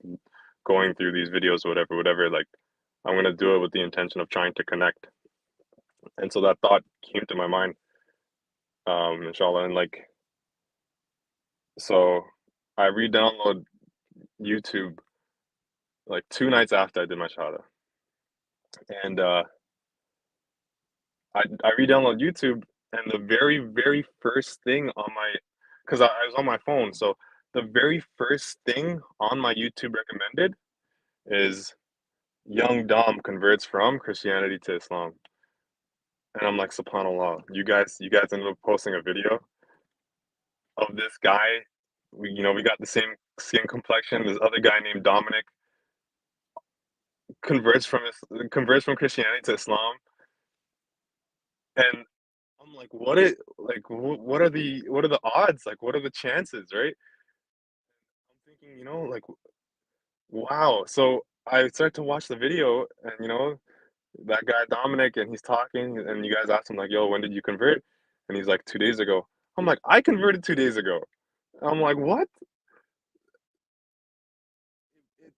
[SPEAKER 2] going through these videos, whatever. Like I'm gonna do it with the intention of trying to connect. And so that thought came to my mind, inshallah, and like so I re-download YouTube like 2 nights after I did my Shahada. And I re-download YouTube, and the very, very first thing on my, because I was on my phone, so the very first thing on my YouTube recommended is young Dom converts from Christianity to Islam. And I'm like, subhanAllah, you guys ended up posting a video of this guy. We got the same skin complexion. This other guy named Dominic converts from Christianity to Islam, and I'm like, what are the odds? Like, what are the chances, right? I'm thinking, like, wow. So I start to watch the video, and that guy Dominic, and he's talking, and you guys ask him like, "Yo, when did you convert?" And he's like, "2 days ago." I'm like, "I converted 2 days ago." I'm like, "What?" It,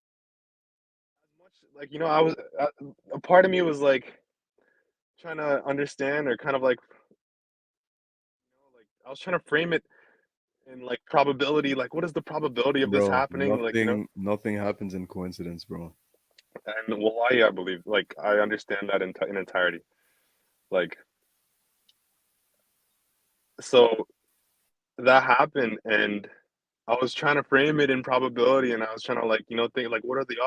[SPEAKER 2] as much like I was a part of me was like trying to understand or kind of like I was trying to frame it in like probability, like what is the probability of this
[SPEAKER 1] Bro,
[SPEAKER 2] happening, like
[SPEAKER 1] nothing happens in coincidence, bro.
[SPEAKER 2] and wallahi, I believe, like I understand that in entirety, like so that happened, and I was trying to frame it in probability, and I was trying to like think like what are the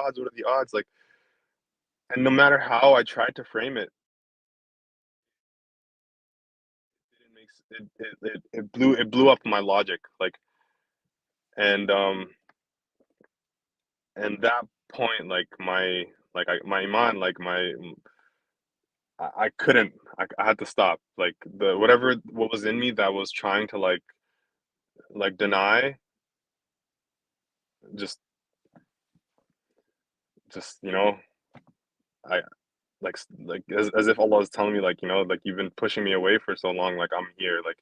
[SPEAKER 2] odds, like, and no matter how I tried to frame it, it didn't make it blew up my logic, like, and that point, like my iman, like I couldn't, I had to stop, like the whatever what was in me that was trying to like deny, just just I like as if Allah is telling me like like you've been pushing me away for so long, like I'm here, like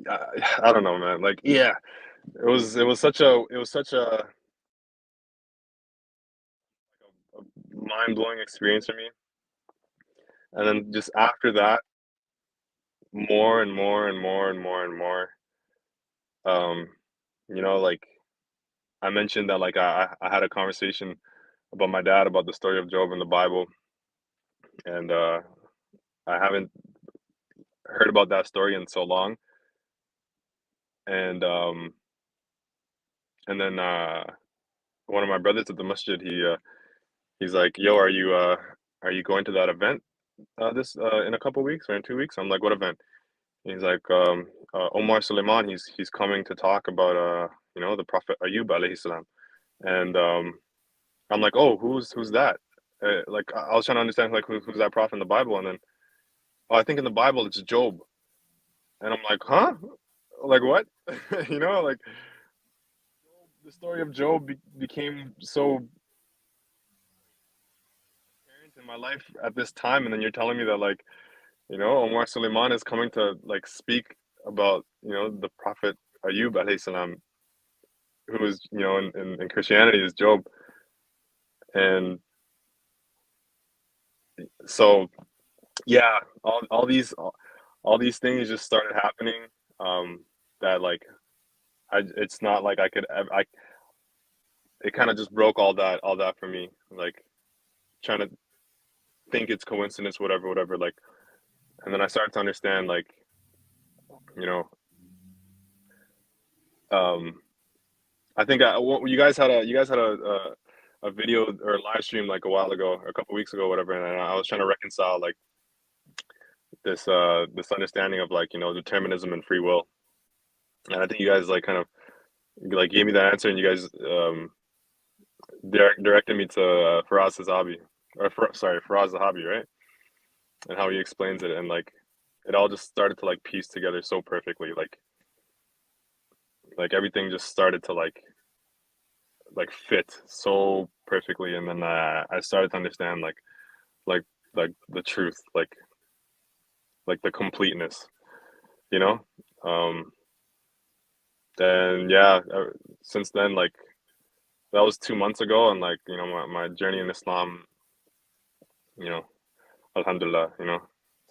[SPEAKER 2] I don't know, man, like yeah, it was such a mind blowing experience for me, and then just after that, more and more and more and more and more, um, like I mentioned that like I had a conversation about my dad about the story of Job in the Bible, and I haven't heard about that story in so long, and um, and then one of my brothers at the Masjid, he's like, "Yo, are you going to that event this in a couple weeks or in 2 weeks?" I'm like, "What event?" He's like, Omar Suleiman. He's coming to talk about the Prophet Ayub alayhi salam, and I'm like, "Oh, who's that?" Like I was trying to understand like who's that prophet in the Bible, and then I think in the Bible it's Job, and I'm like, "Huh? Like what?" Like the story of Job became so apparent in my life at this time, and then you're telling me that like Omar Suleiman is coming to like speak about the Prophet Ayub alayhi salam, who is in Christianity is Job, and so yeah, all these things just started happening. That like it's not like I could I it kind of just broke all that for me, like trying to think it's coincidence, whatever, like, and then I started to understand like you know um I think you guys had a video or a live stream like a while ago or a couple weeks ago, whatever, and I was trying to reconcile like this understanding of like determinism and free will, and I think you guys like kind of like gave me that answer, and you guys directed me to Faraz Zahabi, or sorry, Faraz Zahabi, right? And how he explains it, and like it all just started to like piece together so perfectly, like everything just started to like fit so perfectly, and then I started to understand like like the truth, like the completeness, you know. Um, and yeah, since then, like that was 2 months ago, and like my journey in Islam, you know, Alhamdulillah,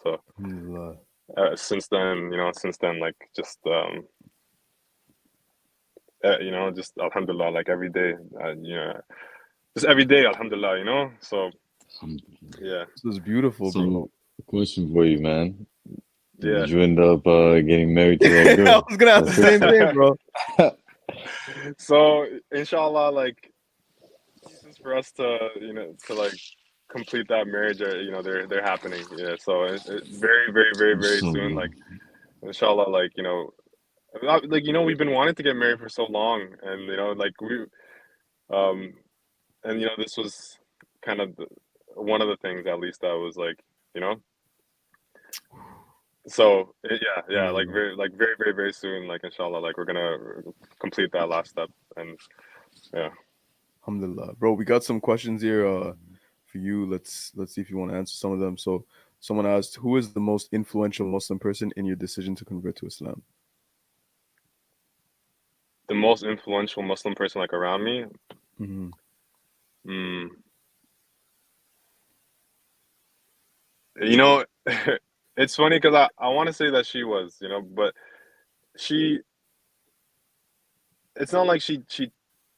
[SPEAKER 2] So
[SPEAKER 1] Alhamdulillah.
[SPEAKER 2] since then, like just just Alhamdulillah, like every day, just every day, Alhamdulillah, So yeah,
[SPEAKER 1] This is beautiful, bro.
[SPEAKER 3] So, question for you, man.
[SPEAKER 2] yeah.
[SPEAKER 3] Did you end up getting married to that
[SPEAKER 1] I
[SPEAKER 3] girl?
[SPEAKER 1] was gonna ask
[SPEAKER 3] That
[SPEAKER 1] the same
[SPEAKER 3] sister?
[SPEAKER 1] thing, bro.
[SPEAKER 2] So inshallah, like pieces for us to to like complete that marriage are they're happening. Yeah, so very very very very soon,
[SPEAKER 3] Inshallah.
[SPEAKER 2] like inshallah, like like we've been wanting to get married for so long, and like we um and this was kind of one of the things at least that was like you know so yeah, like
[SPEAKER 1] Alhamdulillah.
[SPEAKER 2] very very very soon, like inshallah, like we're gonna complete that last step, and yeah.
[SPEAKER 1] Alhamdulillah. Bro, we got some questions here for you. Let's see if you want to answer some of them. So someone asked, who is the most influential Muslim person in your decision to convert to Islam?
[SPEAKER 2] The most influential Muslim person like around me.
[SPEAKER 1] Hmm.
[SPEAKER 2] Mm, you know, it's funny because I want to say that she was, but she, it's not like she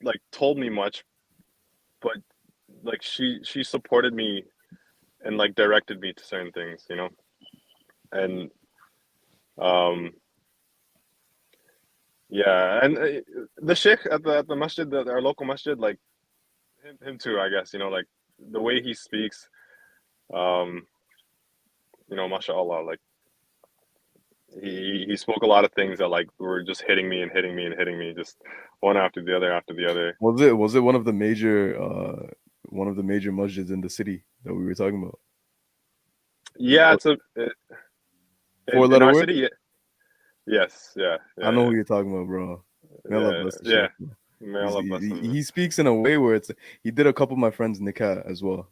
[SPEAKER 2] like told me much, but like she supported me and like directed me to certain things, and um yeah, and the sheikh at the masjid, our local masjid, like him too, I guess, like the way he speaks, um, mashallah, like he spoke a lot of things that like were just hitting me and hitting me and hitting me, just one after the other.
[SPEAKER 1] Was it one of the major masjids in the city that we were talking about?
[SPEAKER 2] Yeah,
[SPEAKER 1] Four,
[SPEAKER 2] it's in
[SPEAKER 1] letter
[SPEAKER 2] our
[SPEAKER 1] word?
[SPEAKER 2] city. Yes, yeah,
[SPEAKER 1] I know who you're talking about, bro. May Allah
[SPEAKER 2] yeah,
[SPEAKER 1] bless the
[SPEAKER 2] yeah.
[SPEAKER 1] sheikh, bro.
[SPEAKER 2] May Allah bless him.
[SPEAKER 1] He speaks in a way where he did a couple of my friends nikah as well.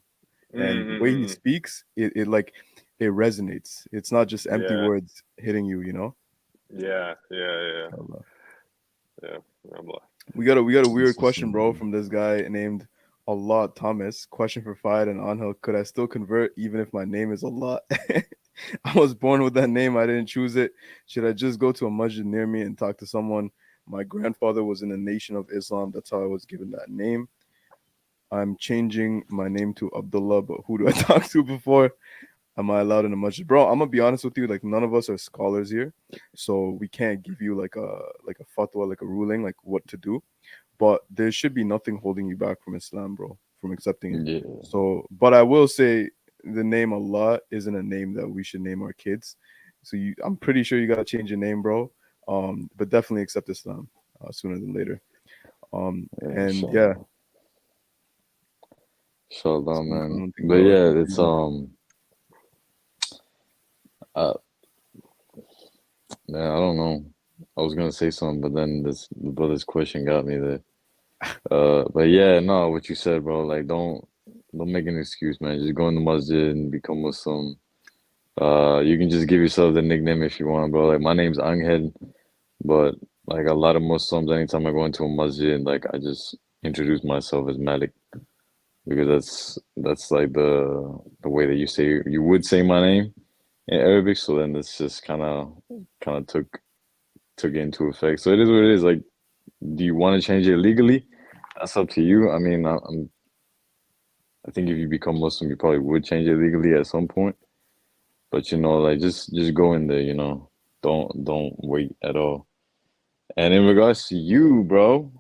[SPEAKER 1] And the way he
[SPEAKER 2] Mm-hmm.
[SPEAKER 1] speaks, it like it resonates. It's not just empty
[SPEAKER 2] Yeah,
[SPEAKER 1] words hitting you, you know?
[SPEAKER 2] yeah.
[SPEAKER 1] Allah.
[SPEAKER 2] Yeah, Allah.
[SPEAKER 1] We got a weird
[SPEAKER 3] That's what's up,
[SPEAKER 1] question, bro,
[SPEAKER 3] man.
[SPEAKER 1] from this guy named Allah Thomas. Question for Fayed and Anghel: could I still convert even if my name is Allah? I was born with that name. I didn't choose it. Should I just go to a masjid near me and talk to someone My grandfather was in the Nation of Islam. That's how I was given that name. I'm changing my name to Abdullah, but who do I talk to before? Am I allowed in the masjid? Bro, I'm gonna be honest with you, like none of us are scholars here. So we can't give you like a fatwa, like a ruling, like what to do. But there should be nothing holding you back from Islam, bro, from accepting it.
[SPEAKER 3] Yeah.
[SPEAKER 1] So but I will say the name Allah isn't a name that we should name our kids. So I'm pretty sure you gotta change your name, bro. But definitely accept Islam sooner than later.
[SPEAKER 3] Yeah,
[SPEAKER 1] And yeah,
[SPEAKER 3] inshallah. Inshallah,
[SPEAKER 1] so I
[SPEAKER 3] man.
[SPEAKER 1] don't think,
[SPEAKER 3] But
[SPEAKER 1] bro.
[SPEAKER 3] yeah, it's uh man, I don't know. I was gonna say something, but then this the brother's question got me there. But yeah, no, what you said, bro, like don't make an excuse, man. Just go in the masjid and become Muslim. You can just give yourself the nickname if you want, bro. Like my name's Anghel, but like a lot of Muslims, anytime I go into a masjid, like I just introduce myself as Malik because that's like the way that you would say my name in Arabic. So then it's just kind of took into effect. So it is what it is. Like, do you want to change it legally? That's up to you. I mean, I think if you become Muslim, you probably would change it legally at some point. But like just go in there. Don't wait at all. And in regards to you, bro,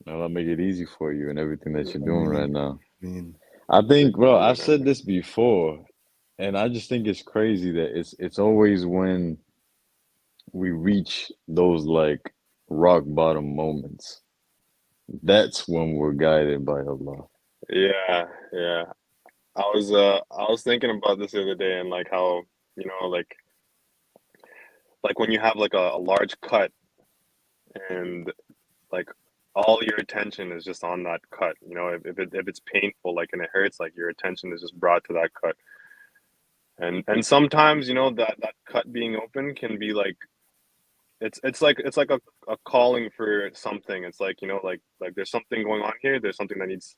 [SPEAKER 3] I'll make it easy for you and everything that you're
[SPEAKER 1] I
[SPEAKER 3] doing
[SPEAKER 1] mean,
[SPEAKER 3] right now.
[SPEAKER 1] I mean,
[SPEAKER 3] I think, bro, I've said this before, and I just think it's crazy that it's always when we reach those like rock bottom moments. That's when we're guided by Allah.
[SPEAKER 2] Yeah, yeah. I was thinking about this the other day and like how, like when you have like a large cut and like all your attention is just on that cut. If it's painful, like, and it hurts, like your attention is just brought to that cut. And sometimes, that cut being open can be like it's like a calling for something. It's like, like there's something going on here. There's something that needs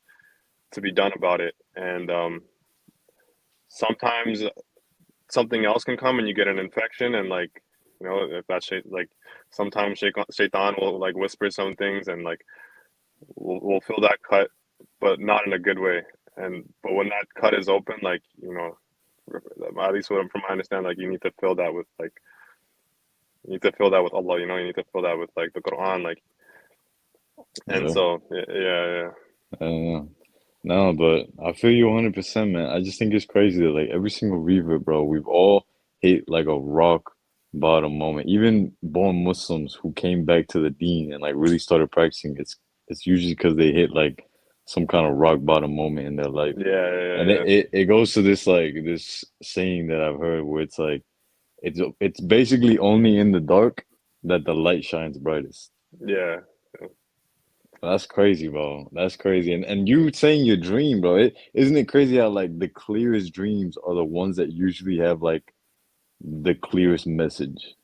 [SPEAKER 2] to be done about it. And sometimes something else can come and you get an infection and like, if that like sometimes shaitan will like whisper some things and like we'll feel that cut, but not in a good way. But when that cut is open, like, at least from my understand, like you need to fill that with like you need to fill that with Allah, you need to fill that with like the Quran, like. And
[SPEAKER 3] Yeah.
[SPEAKER 2] so yeah.
[SPEAKER 3] Uh, no, but I feel you 100%, man. I just think it's crazy that like every single revert, bro, we've all hit like a rock bottom moment. Even born Muslims who came back to the deen and like really started practicing, it's usually because they hit like some kind of rock bottom moment in their life. And
[SPEAKER 2] Yeah.
[SPEAKER 3] it goes to this like this saying that I've heard where it's like it's basically only in the dark that the light shines brightest.
[SPEAKER 2] Yeah.
[SPEAKER 3] That's crazy, bro. That's crazy. And you saying your dream, bro. Isn't it crazy how like the clearest dreams are the ones that usually have like the clearest message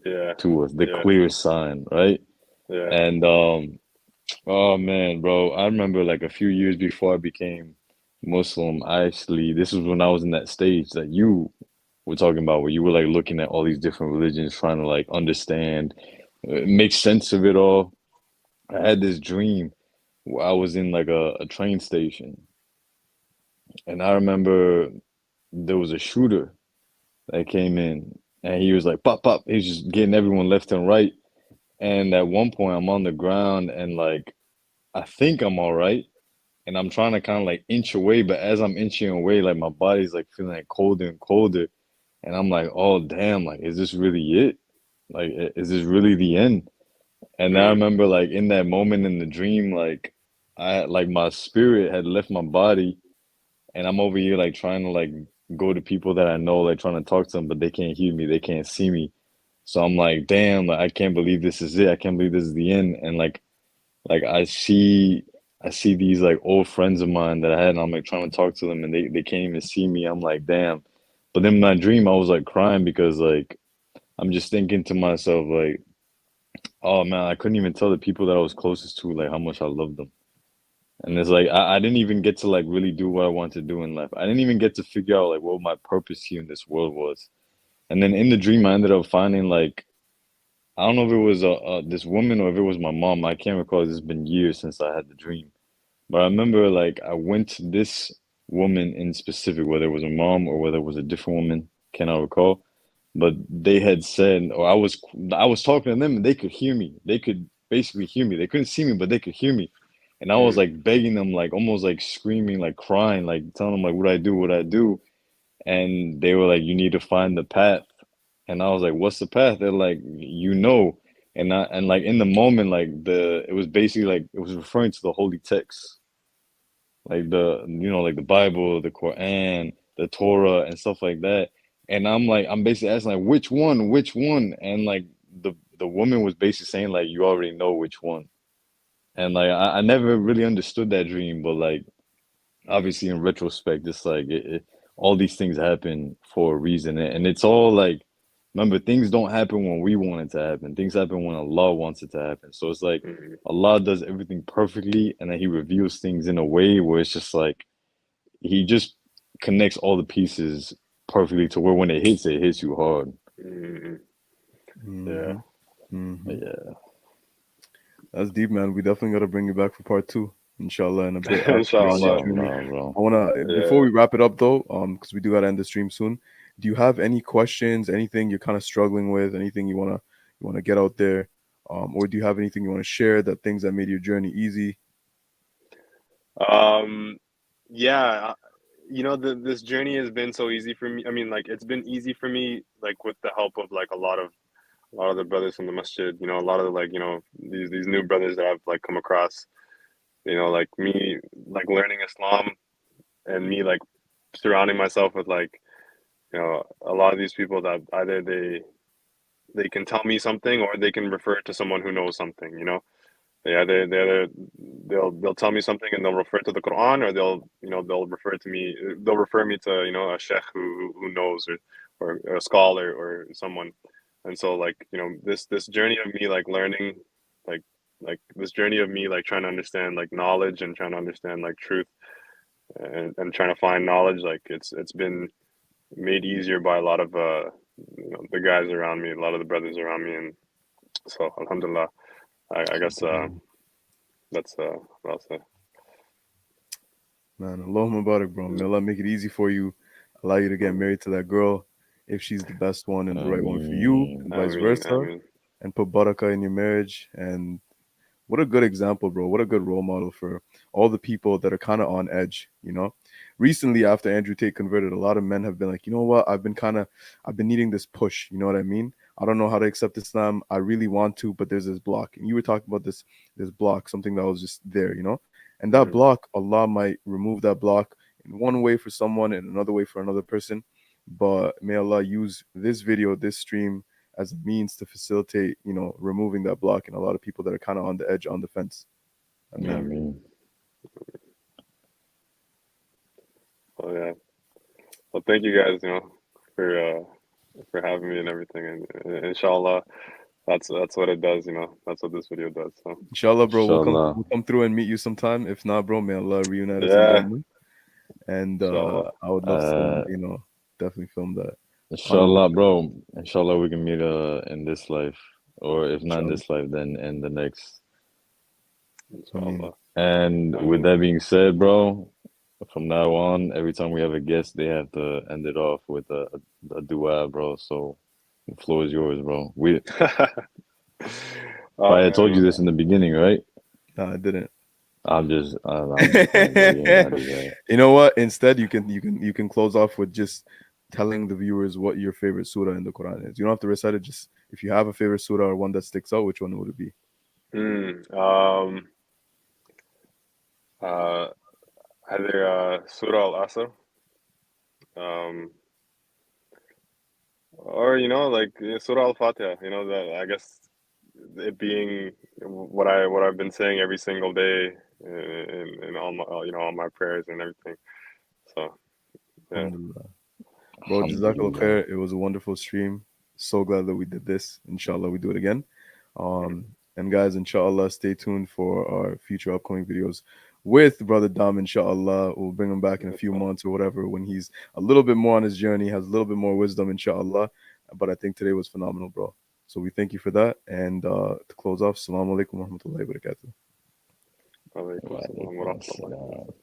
[SPEAKER 2] Yeah.
[SPEAKER 3] to us, the
[SPEAKER 2] Yeah.
[SPEAKER 3] clearest sign, right?
[SPEAKER 2] Yeah.
[SPEAKER 3] And oh man, bro, I remember like a few years before I became Muslim, this was when I was in that stage that you were talking about where you were like looking at all these different religions, trying to like understand, make sense of it all. I had this dream where I was in like a train station, and I remember there was a shooter that came in, and he was like pop pop. He was just getting everyone left and right. And at one point, I'm on the ground, and like I think I'm all right, and I'm trying to kind of like inch away, but as I'm inching away, like my body's like feeling like colder and colder, and I'm like, oh damn, like is this really it? Like is this really the end? And I
[SPEAKER 2] Mm.
[SPEAKER 3] remember like in that moment in the dream, like like my spirit had left my body, and I'm over here like trying to like go to people that I know, like trying to talk to them, but they can't hear me, they can't see me. So I'm like, damn, like I can't believe this is it. I can't believe this is the end. And like I see these like old friends of mine that I had, and I'm like trying to talk to them, and they can't even see me. I'm like, damn. But then in my dream, I was like crying because like I'm just thinking to myself like, oh man, I couldn't even tell the people that I was closest to like how much I loved them. And it's like I didn't even get to like really do what I wanted to do in life. I didn't even get to figure out like what my purpose here in this world was. And then in the dream, I ended up finding like I don't know if it was this woman or if it was my mom. I can't recall. It's been years since I had the dream. But I remember like I went to this woman in specific, whether it was a mom or whether it was a different woman, cannot recall. But they had said, or I was talking to them and they could hear me. They could basically hear me. They couldn't see me, but they could hear me. And I was
[SPEAKER 2] Mm,
[SPEAKER 3] like begging them, like almost like screaming, like crying, like telling them like what I do, what I do. And they were like, you need to find the path. And I was like, what's the path? They're like, you know. And like in the moment, like it was basically like it was referring to the holy text, like like the Bible, the Quran, the Torah, and stuff like that. And I'm basically asking like, which one? And like the woman was basically saying like, you already know which one. And like I never really understood that dream, but like obviously in retrospect, it's like all these things happen for a reason, and it's all like, remember, things don't happen when we want it to happen. Things happen when Allah wants it to happen. So it's like
[SPEAKER 2] mm,
[SPEAKER 3] Allah does everything perfectly, and then He reveals things in a way where it's just like He just connects all the pieces perfectly to where when it hits you hard.
[SPEAKER 2] mm, yeah.
[SPEAKER 1] Mm-hmm. Mm-hmm.
[SPEAKER 3] Yeah,
[SPEAKER 1] That's deep, man. We definitely got to bring you back for part two, inshallah, in a bit after you're on your
[SPEAKER 2] Inshallah.
[SPEAKER 1] journey.
[SPEAKER 3] inshallah, bro.
[SPEAKER 1] I wanna before
[SPEAKER 2] Yeah.
[SPEAKER 1] we wrap it up though, because we do gotta end the stream soon. Do you have any questions? Anything you're kind of struggling with? Anything you wanna get out there? Or do you have anything you want to share that things that made your journey easy?
[SPEAKER 2] Um, yeah, this journey has been so easy for me. I mean, like it's been easy for me, like with the help of like a lot of the brothers from the Masjid. A lot of the like these new brothers that I've like come across. Like me, like learning Islam and me like surrounding myself with like a lot of these people that either they can tell me something or they can refer to someone who knows something. Yeah, they'll tell me something and they'll refer to the Quran, or they'll refer me to a sheikh who knows, or a scholar or someone. And so like this journey of me like learning, like this journey of me like trying to understand like knowledge and trying to understand like truth, and trying to find knowledge, like it's been made easier by a lot of the guys around me, a lot of the brothers around me. And so alhamdulillah, I guess that's what I'll say.
[SPEAKER 1] Man, Allahumma barak, bro. May Allah make it easy for you. Allow you to get
[SPEAKER 2] Um,
[SPEAKER 1] married to that girl if she's the best one and the
[SPEAKER 3] I
[SPEAKER 1] right one for you,
[SPEAKER 3] mean,
[SPEAKER 1] and
[SPEAKER 2] I
[SPEAKER 1] vice
[SPEAKER 2] mean, I
[SPEAKER 1] versa.
[SPEAKER 2] mean,
[SPEAKER 1] And put barakah in your marriage. And what a good example, bro. What a good role model for all the people that are kind of on edge. Recently, after Andrew Tate converted, a lot of men have been like, you know what? I've been needing this push. You know what I mean? I don't know how to accept Islam. I really want to, but there's this block. And you were talking about this block, something that was just there. And that
[SPEAKER 2] mm,
[SPEAKER 1] block, Allah might remove that block in one way for someone and another way for another person. But may Allah use this video, this stream, as a means to facilitate, removing that block and a lot of people that are kind of on the edge, on the fence. I
[SPEAKER 3] I
[SPEAKER 1] mean,
[SPEAKER 2] mm.
[SPEAKER 3] mean,
[SPEAKER 2] Well, yeah. Well, thank you guys, for having me and everything, and inshallah, that's what it does. That's what this video does. So
[SPEAKER 1] inshallah, bro, we'll come
[SPEAKER 3] inshallah.
[SPEAKER 1] we'll come through and meet you sometime. If not, bro, may Allah reunite us in
[SPEAKER 2] yeah,
[SPEAKER 1] Jannah. And
[SPEAKER 2] inshallah.
[SPEAKER 1] I would love to,
[SPEAKER 3] Uh,
[SPEAKER 1] definitely film that.
[SPEAKER 3] Inshallah,
[SPEAKER 1] Alhamdulillah.
[SPEAKER 3] bro. Inshallah, we can meet in this life, or if not in
[SPEAKER 1] Inshallah.
[SPEAKER 3] this life, then in the next.
[SPEAKER 1] I mean,
[SPEAKER 2] Inshallah.
[SPEAKER 3] And
[SPEAKER 2] I
[SPEAKER 3] with
[SPEAKER 2] mean,
[SPEAKER 3] that being said, bro, from now on, every time we have a guest, they have to end it off with a dua, bro. So the floor is yours, bro. We
[SPEAKER 2] oh
[SPEAKER 3] probably told you
[SPEAKER 2] man,
[SPEAKER 3] this in the beginning, right?
[SPEAKER 1] no, I didn't.
[SPEAKER 3] I'm just playing, bro. You ain't gotta do that.
[SPEAKER 1] You know what? Instead, you can close off with just telling the viewers what your favorite surah in the Quran is. You don't have to recite it. Just if you have a favorite surah or one that sticks out, which one would it be?
[SPEAKER 2] mm, um, uh, either Surah Al Asr, um, or like Surah Al Fatiha. That I guess it being what I've been saying every single day in all my all my prayers and everything. So yeah,
[SPEAKER 1] Alhamdulillah. Bro, Jazakallah
[SPEAKER 3] Alhamdulillah.
[SPEAKER 1] khair. It was a wonderful stream. So glad that we did this. Inshallah, we do it again. And guys, inshallah, stay tuned for our future upcoming videos with Brother Dom. Inshallah, we'll bring him back in a few
[SPEAKER 2] inshallah.
[SPEAKER 1] months or whatever when he's a little bit more on his journey, has a little bit more wisdom, inshallah. But I think today was phenomenal, bro. So we thank you for that. And to close off, Assalamu alaikum wa rahmatullahi wa barakatuh.
[SPEAKER 2] Alaikum
[SPEAKER 3] Wa
[SPEAKER 2] salam wa
[SPEAKER 3] alaikum
[SPEAKER 2] rahmatullah.
[SPEAKER 3] assalam.